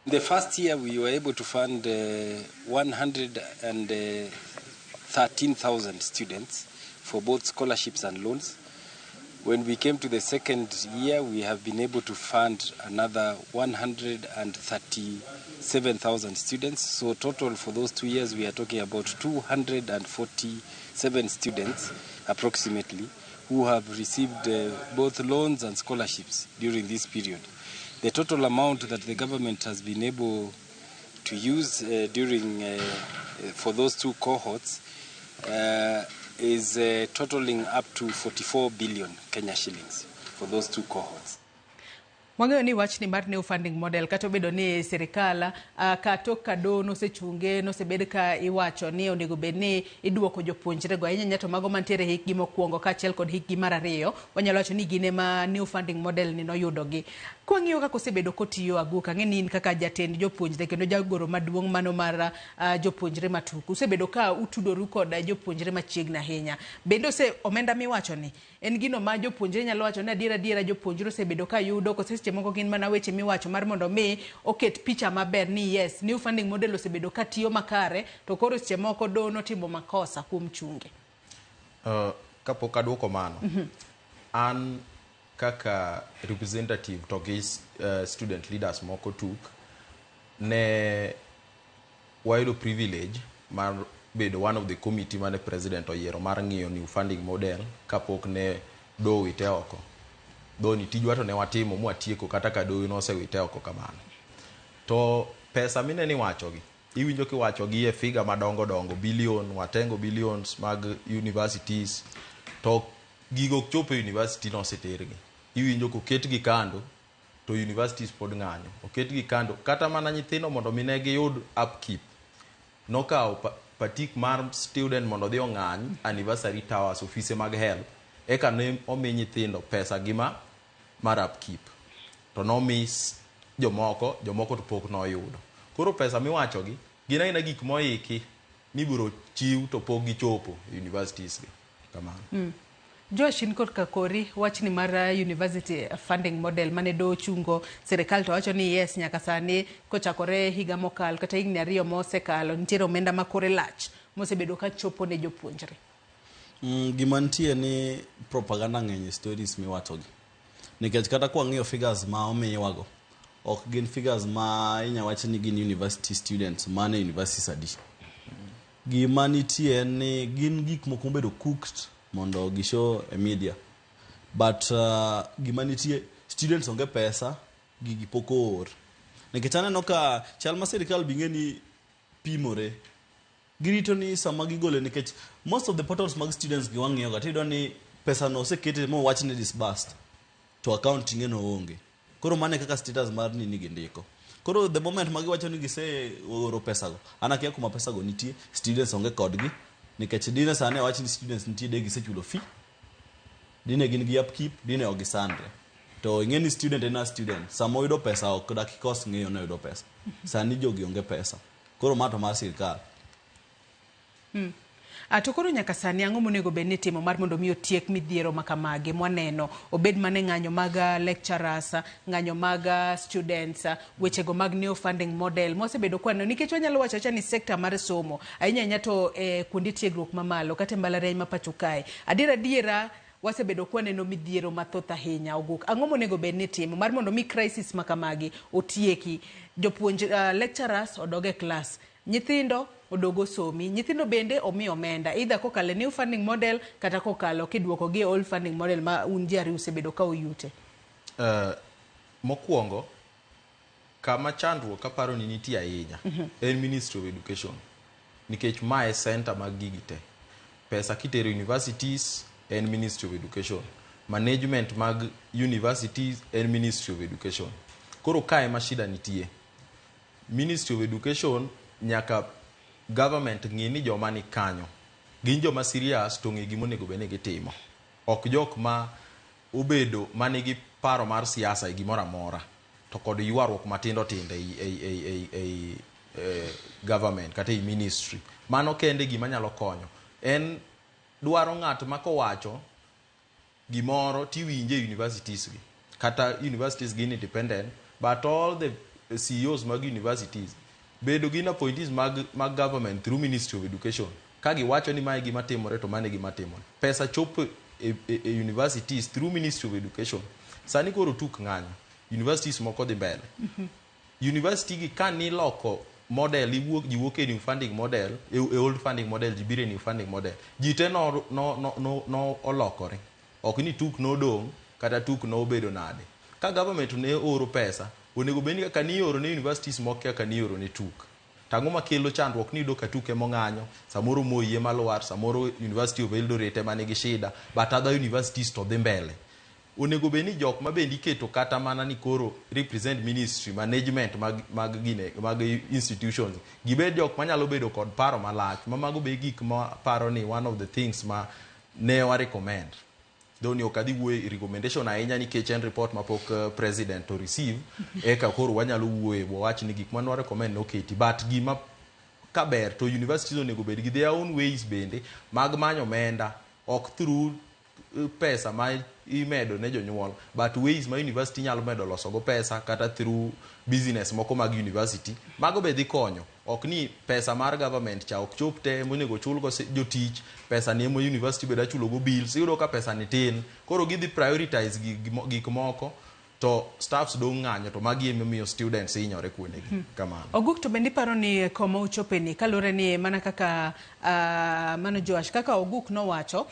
The first year we were able to fund 113,000 students for both scholarships and loans. When we came to the second year, we have been able to fund another 137,000 students. So total for those 2 years, we are talking about 247 students approximately who have received both loans and scholarships during this period. The total amount that the government has been able to use for those two cohorts is totaling up to 44 billion Kenya shillings for those two cohorts. Mwang'eyo ni wach ni mar new funding model kato bedo ni serikala katok kado nosechunge nosebed ka iwacho ni onego bed ni iduoko jopuonjre go ahinya nyato mago mantiere hikgi mokwongo kaachiel kod hikgi mar 2 wanyalo wacho ni gine ma new funding model ni noyudo gi. Kwang'iyo kaka osebedo kotiyo Aguka ng'eni in kaka jatend jopuonjre kendo jagoro maduong' mano mar jopuonjre matuku osebedo ka utudoru kod jopuonjre machiegni ahinya. Bende omenda miwacho ni en gino ma jopuonjre nyalo wacho ni adiera jopuonjre osebedo ka yudo kose moko gin mana weche miwacho mar mondo mi oket picha maber ni yes new funding model osebedo ka tiyo makare to koro seche moko dono timo makosa kuom chunge. Kapok adwoko mano an kaka representative to gi student leaders moko tuk ne wayudo privilege mar bedo one of the committee mane president oyiero mar ng'iyo new funding model kapok ne do wite oko. Doni tijwa to ne watimo mwatieko kata ka do nosewite oko kamano. To pesa mine ni wachogi iwinjo kiwachogi e figa madongo billion watengo billions mag universities to gigo chopo university no setergi iwinjo ko ketgi kando to universities pod ng'anyo oketgi kando kata mana nyithindo mondo mine gi yud upkeep nokawo patik mar student mondo dhi ong'any anniversary towers office mag help eka ne omi nyithindo pesa gima mar upkeep to no miss jomoko to pok noyudo. Koro pesa miwacho gi gina ina gik moiki mibiro chiw to pok gichopo universities gi. kamano. Josh Inkor Kakori wachni mar university funding model mane do chungo sirikal to wacho ni yes nyaka sani kochakore higa mokal kata higni 2 mosekalo nitiere omenda makore lach mosebedo ka chopo ne jopuonjre. Gima nitie ni propaganda ng'eny stories miwachogi. Nikech kata kwa ng'iyo figures ma omiwago ok gin figures ma inyawach ni gin university students mane universities adi. Gima nitie ni gin gik moko bedo cooked mondo gishow e media, but gima nitie students onge pesa gigi poko or nikech aneno ka chal ma sirikal binge ni pimore girito ni sama gigole nikech most of the portals mag students giwang'iyo ga tido ni pesa no osekete mo wach ni disbursed to accounting no onge, koro mane kaka status mar ni nigi ndiko. Koro the moment magi wacho ni gise oro pesa go anakia kuma pesa go nitie students onge kodgi nikech dine sane wach ni students nitie de gisechulo fee dine gin gi upkeep dine ogisandre to ingeni student ena student samo yudo pesa ok dakikos ng'eyo na yudo pesa sani jogi onge pesa koro mato mar sirikal. To koro nyaka sani ang'o monego bed ni timo mar mondo mi otiek midhiero makamage mwaneno obed mane ng'anyo mag lecturers, ng'anyo mag students, wechego mag new funding model mosebedo kwano nikech wanyalo wacho cha ni sekta mar somo ahinya to kuonde tiegruok mamalo kata mbalariany ma pacho kae adiera wasebedo kwaneno midhiero mathoth ahinya Oguk. Ang'o monego bed ni timo mar mondo mi crisis makamage otieki, jopuonj lecturers odoge class, nyithindo odogo somi, nyithindo bende omi omenda either kokalo new funding model kata kokalo kidwoko gi old funding model ma unjari usebedo ka uyute. Mokwongo kama chandruok kaparo ni nitie ahinya en Ministry of Education nikech mae center mag gigi te. Pesa kitero universities en Ministry of Education, management mag universities en Ministry of Education. Koro kae ma shida nitie. Ministry of Education nyaka government ng'i ni joma ni kanyo gin joma serious to ng'i gima onego bed ni gitimo, ok jok ma obedo manigi paro mar siasa e gimoro amora to kod ywaruok matindo tindo ei government kata ei ministry. Mano kende gima nyalo konyo en dwaro ng'at ma kowacho gimoro tiwinje universities gi kata universities gin independent but all the CEOs mag universities bedo gin appointees mag government through Ministry of Education. Kagi wacho ni mae gima timore to mane gima timore. Pesa chopo e universities through Ministry of Education. Sani koro tuk ng'anyo. Universities moko dhi mbele. University gi ka ni loko model iwuok e new funding model, e old funding model, jibire new funding model. Jite no olokore. Ok ni tuk no dong kata tuk no bedo nade. Ka government ne oro pesa onego beni kaka ni oro ne universities moko kaka ni oro ne tuk. Tango makelo chandruok ni do ka tuke mong'anyo, samoro moyie malwar, samoro University of Eldoret mane gi shida, but other universities to dhi mbele. Onego beni jok ma bendi keto kata mana ni koro represent ministry, management mag institutions. Gibed jok manyalo bedo kod paro malach, mago be gik ma paro ni one of the things ma ne wa recommend. Doni okadhi wuoye recommendation ahinya nikech en report mapok president to receive eka koro wanyalo wuoye wach ni gik manwa recommend oketi but gima kaber to universities onego bed gi their own ways bende mag manyo omenda ok through pesa ma imedo ne jonyuol but ways ma university nyalo medo loso go pesa kata through business moko mag university mago be dhi konyo. Ok ni pesa mar government cha ok chop te monego chul go jotich, pesa ni mo university beda chulo go bills, iyudo ka pesa ni tin, koro gidhi prioritize gik moko to staffs dong ng'anyo to magi miyo students inyore kuonde kamano. Oguk to bendi paro ni koma uchope ni kalore ni mana kaka mano Joash kaka Oguk no wacho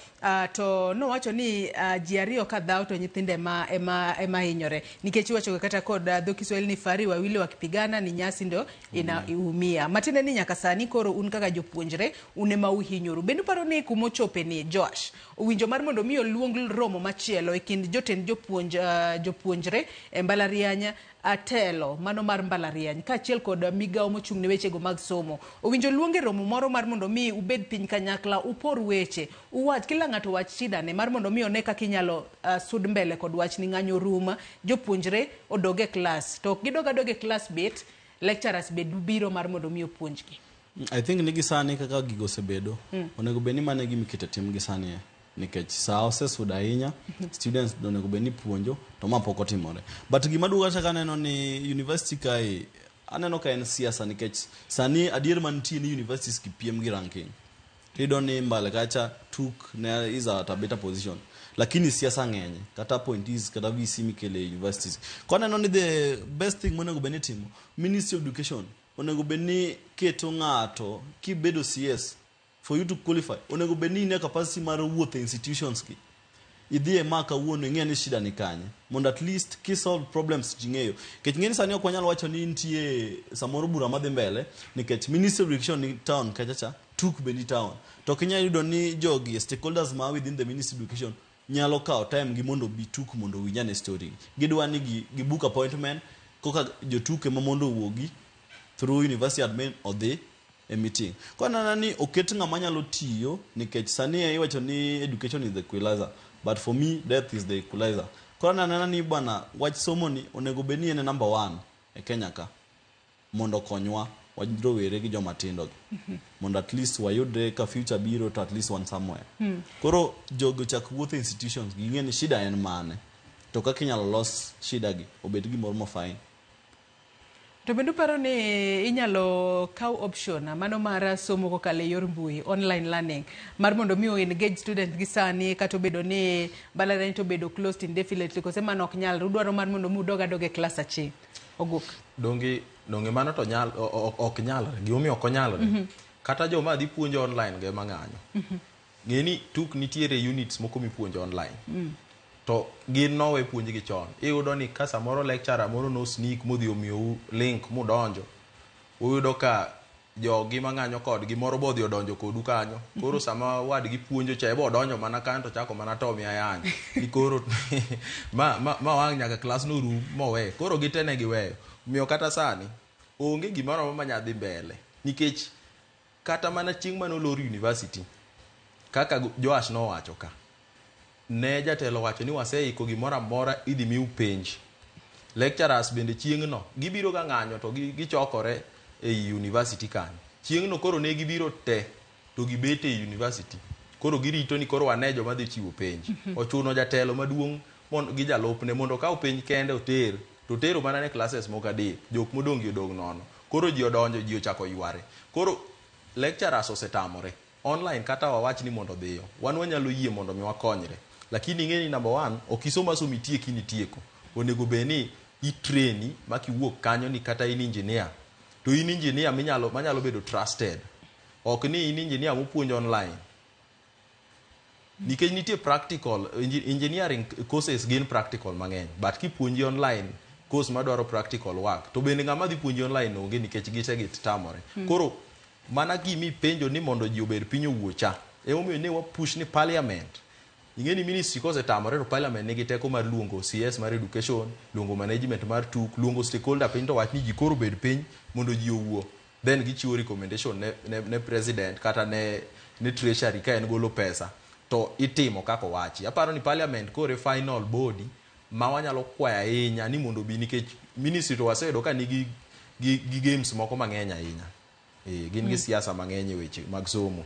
to no wacho ni ji ariyo ka dhao to nyithinde ema inyore nikech wacho kata kod dho Kiswahili ni fari wawili wakipigana ni nyasi ndo inaumia. Matinde ni nyaka sani koro un kaka jopuonjre unema uhinyoru. Bendi paro ni kuma uchope ni Joash owinjo mar mondo mi oluong romo machielo e kind jotend jopuonjre e mbalariany atelo mano mar mbalariany kaachiel kod migao mochung' ne wechego mag somo. Owinjo luonge romo moro mar mondo mi ubed piny kanyakla upor weche uwach kila ng'ato wach shida ne mar mondo mi one kaka inyalo sud mbele kod wach ni ng'anyo ruma jopuonjre odoge class to gidoge class bet lecturers be biro mar mondo mi opuonjgi. I think nigi sani kaka gigo sebedo onego beni mane gimikete tim gi sani nikech saa osesudo ahinya students onego bed ni puonjo to ma pok otimore. But gima duogo kata kaneno ni university kae aneno ka en siasa nikech sani adier mantie ni universities kipiem gi ranking. Iyudo ni mbale kacha TUK ne is at a better position. Lakini siasa ng'enye kata appointees kata VC mikele universities. Kwa neno ni the best thing monego bed ni timo Ministry of Education onego bed ni keto ng'ato kibedo CS for you to qualify onego bed ni ne capacity mar wuotho institutions ki idhie maka wuono ing'e ni shida ni kanye mondo at least ki solve problems jing'eyo kech ng'eni sani ok wanyalo wacho ni nitie samoro bura madhi mbele nikech Ministry of Education ni town kachacha TUK be ni town to kinya yudo ni jogi stakeholders ma within the Ministry of Education nyalo kao time gi mondo bi TUK mondo winyane story gidwa ni gi book appointment koka jo TUK ma mondo wuogi through university admin or the a meeting. Kwa nani oket ng'ama nyalo tiyo nikech sani iwacho ni education is the equalizer but for me death is the equalizer. Kwa nani bwana wach somo ni onego bed ni en number 1 e Kenya ka mondo konywa wajiro were gi joma tindo mondo at least wayudre ka future biro to at least one somewhere. Koro jogo chak wuotho institutions ging'e ni shida en mane to kaka inyalo los shida gi obed gi moro fine. To bende paro ni inyalo kaw option mano mar somo kokalo e yor mbui online learning mar mondo mi engage student gi sani kata bedo ni balance to bedo closed indefinitely kose mano ok nyal udwaro mar mondo mu doga doge class achiel oguk donge mano to nyal ok nyalre gimomiyo ok nyalre kata joma dhi puonjo online ge mang'anyo ng'eni TUK nitiere units moko mipuonjo online to gin nowe puonj gi chon iyudo ni ka samoro lecturer moro no sneak modhi omiyo link mudonjo uyudo ka jogi mang'anyo kod gimoro bodhi odonjo kodu kanyo koro sama wadgi puonjo cha ebo odonjo mana kanto chako mana to mi ayany ikoro ma wang nyaka class no rum mowe koro gitene giweyo miyo kata sani onge gimoro ma nyadhi mbele nikech kata mana chieng' manolor university kaka Joash no wacho ka ne jatelo wacho ni waseiko gimoro amora idhi miu penj lecturers bende chieng' no gibiro ga ng'anyo to gichokore e university kanyo chieng' no koro ne gibiro te to gibete e university koro girito ni koro wane joma dhi chiwo penj ochuno jatelo maduong' mondo gi jalopne mondo ka penj kende otero mana ne classes moko adek jok modongi odong nono koro ji odonjo ji ochako yware koro lecturers osetamore online kata wawach ni mondo dhiyo wan wanyalo yie mondo mi wakonyre lakini ng'eni number 1 okisoma somi tieki ni tieko onego beni itreni makiwuok kanyo ni kata in engineer to in engineer manyalo bedo trusted ok ni in engineer mopuonjo online nikech nitie practical engineering courses gin practical mang'eny but kipuonji online course madwaro practical work to bende ng'ama dhi puonji online onge nikech gite tamore koro mana gimi penjo ni mondo ji obed piny owuocha emomiyo ne wapush ni parliament ing'eni ministry kose tamore to parliament nigi teko mar luongo CS mar education luongo management mar TUK luongo stakeholder piny to wach ni ji koro bed piny mondo ji owuo then gichiwo recommendation ne president kata ne treasury ka en golo pesa to itimo kako wachi aparo ni parliament kore final body ma wanyalo kwaya ahinya ni mondo bi nikech ministry to wasedo ka nigi games moko mang'eny ahinya gin gi siasa mang'eny weche mag somo.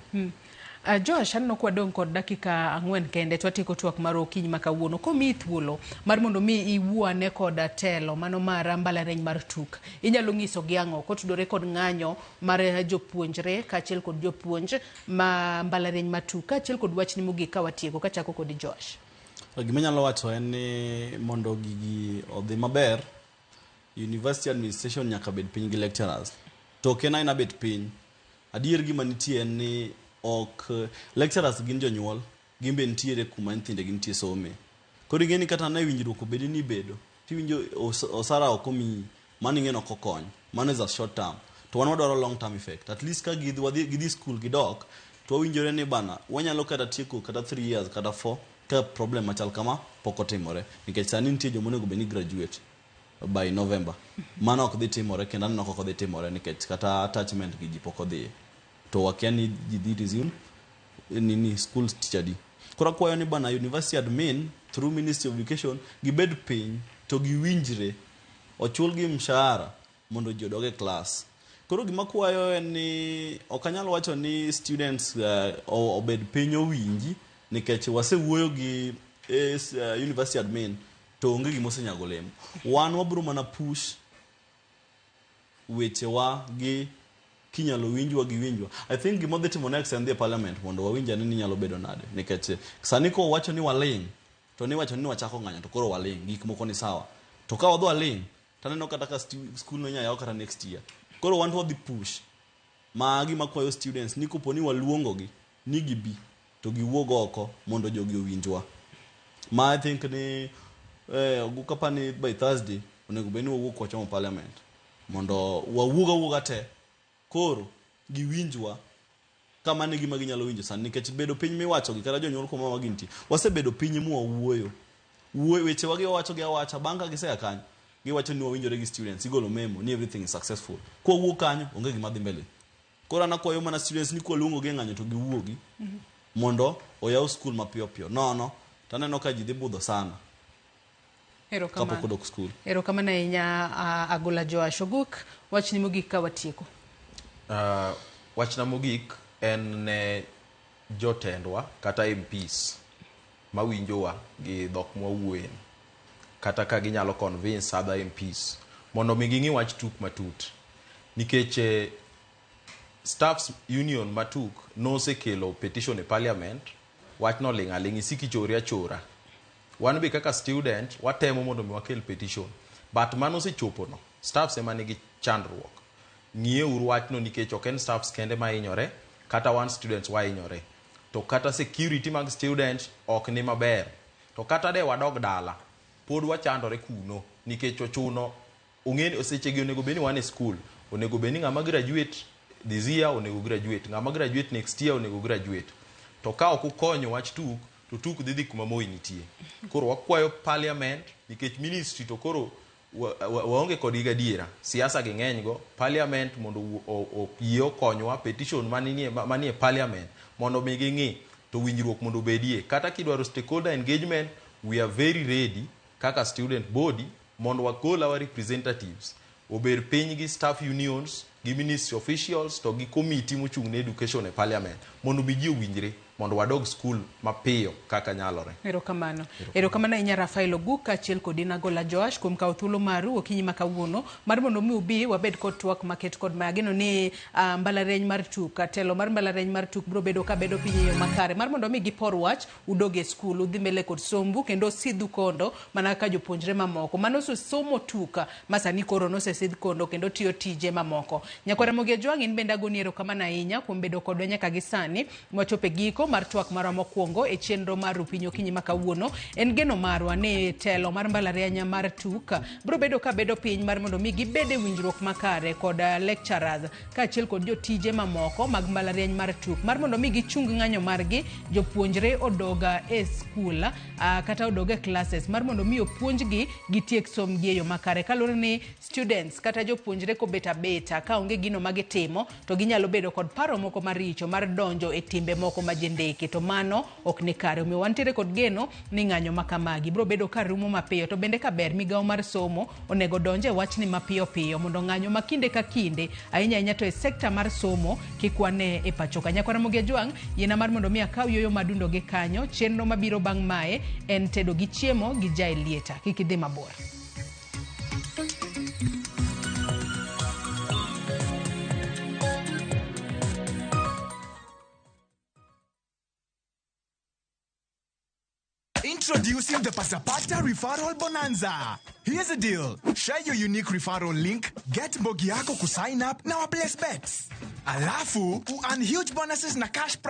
Josh anno kwa dong kod dakika 4 kende twatiko twak mar okinyi makawuono komi thuolo mar mondo mi iwuane kod telo mano mar mbalariany mar TUK inyalo ng'iso gi ang'o kotudore kod ng'anyo mar jopuonjre kaachiel kod jopuonj ma mbalariany mar TUK kaachiel kod wachni mogik ka watieko kachako kod Josh. Gima nyalo wacho en ni mondo gigi odhi maber university administration nyaka bed piny gi lecturers to kena ina bet piny adier gima nitie en ni ok lecturers gin jonyuol gimbe nitiere kuma nyithinde gin tie some koro ing'eni kata na winjruok obedi ni bedo tiwinjo osara okomi mano ing'eno ok okony mano is a short term to wan wadwaro long term effect at least ka gidhi school gidok to wawinjore ni bana wanyalo kata tieko kata 3 years kata 4 ka problem machal kama pok otimore nikech sani nitie jomonego beni graduate by November mano ok dhi timore kendo aneno ok dhi timore nikech kata attachment gi ji pok odhi to wakia ni ji resume nini school teacher di kora kwayo ni bana university admin through Ministry of Education gibed piny to giwinjre ochul gi mshahara mondo ji odoge class koro gima kwayo en ni ok anyal wacho ni students obed piny owinji nikech wasewuoyo gi university admin to onge gima osenyago olemo. Wan wabiro mana push wechewa gi kinyalo winjwa. I think gima dhi timo next en dhi parliament mondo wawinja ni nyalo bedo nade, nikech sani ko wacho ni waling to ni wacho ni wachako ng'anyo to koro waling gik moko ni sawa, to ka wadho waling taneno kata ka school no nya yaw kata next year. Koro wan to dhi push magi makwayo students ni koponi waluongo gi ni gibi to giwuog oko mondo jogi owinjwa. I think ni gukapani by Thursday onego beni wawuok wachomo parliament mondo wawuoga te koro giwinjwa kama ne gima ginyalo winjo sani, nikech bedo piny miwacho gi kata jonyuol kuma waginti wasebedo piny mwawuoyo weche wagi wawacho gi awacha banga gisea kanyo giwacho ni wawinjore gi students igolo memo ni everything is successful ko wuok kanyo onge gima dhi mbele. Koro anakwayo mana students ni kwaluongo gi ng'anyo to giwuogi mondo oyaw school mapiyo piyo nono taneno ka ji dhi budho sana. Ero kama na inya Agola Joash Oguk wachni mogik ka watieko. Wachna mogik en ne jotendwa kata MPs mawinjowa gi dhok mwawuoyen kata ka ginyalo convince other MPs mondo mi ging'i wach tuk matut, nikech staffs union matuk nosekelo petition e parliament wachno ling' isiki chori achora. Wan be kaka student watemo mondo mi wakel petition, but mano sechopo no staffs ema nigi chandruok. Ng'ieuru wachno nikech ok en staffs kende ma hinyore kata wan students wa hinyore, to kata security mag student ok ni maber, to kata de wadog dala pod wachandore kuno nikech ochuno ung'eni osechegi onego beni wan e school, onego beni ng'ama graduate this year onego graduate, ng'ama graduate next year onego graduate. To ka ok ukonyo wach tuk to tuk dhi kuma moi nitie. Koro wakwayo parliament nikech ministry to koro waonge kod gadiera, siasa gi ng'eny go, parliament mondo oyie okonywa petition manie parliament mondo mi ging'i to winjruok mondo bedie. Kata kidwaro stakeholder engagement, we are very ready kaka student body mondo wakol our representatives ober piny gi staff unions gi ministry officials to gi committee mochung' ne education e parliament mondo mi ji owinjre mondo wadog school mapiyo kaka nyalore. Erokamano inya Rafael Oguk achiel kod Agola Joash kuom kawo thuolo maru okinyi ma kawuono mar mondo mi ubi wabed kod twak maket kod mageno ni mbalariany mar tuk telo mar mbalariany mar tuk bro bedo ka bedo piny yo makare mar mondo mi gipor wach udoge school udhi mbele kod sombu kendo sidhu kondo mana ka jopuonjre mamoko mano somo tuka masani koro no se sidh kondo kendo tiyo tije mamoko. Nyakwara Mogi Ojwang' in bende agoni erokamano ahinya kuom bedo kodwa nyaka gisani mwachope giko mar twak marwa mokwongo e chenro mar Rupiny okinyi ma kawuono. En geno marwa ni telo mar mbalariany mar tuk bro bedo ka bedo piny mar mondo mi gibede winjruok makare kod lecturers ka achiel kod jotije mamoko mag mbalariany mar tuk mar mondo mi gichung ng'anyo margi jopuonjre odoga e school kata odoga classes mar mondo mi opuonjgi gitiek somgi e yo makare kalore ni students kata jopuonjre ko beta ka onge gino magitimo to ginyalo bedo kod paro moko maricho mar donjo e timbe moko majendeke to mano ok ni kare. Omiyo wantiere kod geno ni ng'anyo makamagi bro bedo ka rumo mapiyo to bende ka ber migawo mar somo onego donje wachni mapiyo piyo mondo ng'anyo makinde ka kinde ahinya to e sekta mar somo kikwane e pachoka. Nyakwara Mogi Ojwang' yena mar mondo mi akaw yoyo madundo gi kanyo chenro mabiro bang' mae en tedo gi chiemo gi jai lieta kikidhi mabor. Introducing the Pasapata Referral Bonanza. Here's the deal. Share your unique referral link, get Mogi yako ku sign up na wa place bets. Alafu, earn huge bonuses na cash prize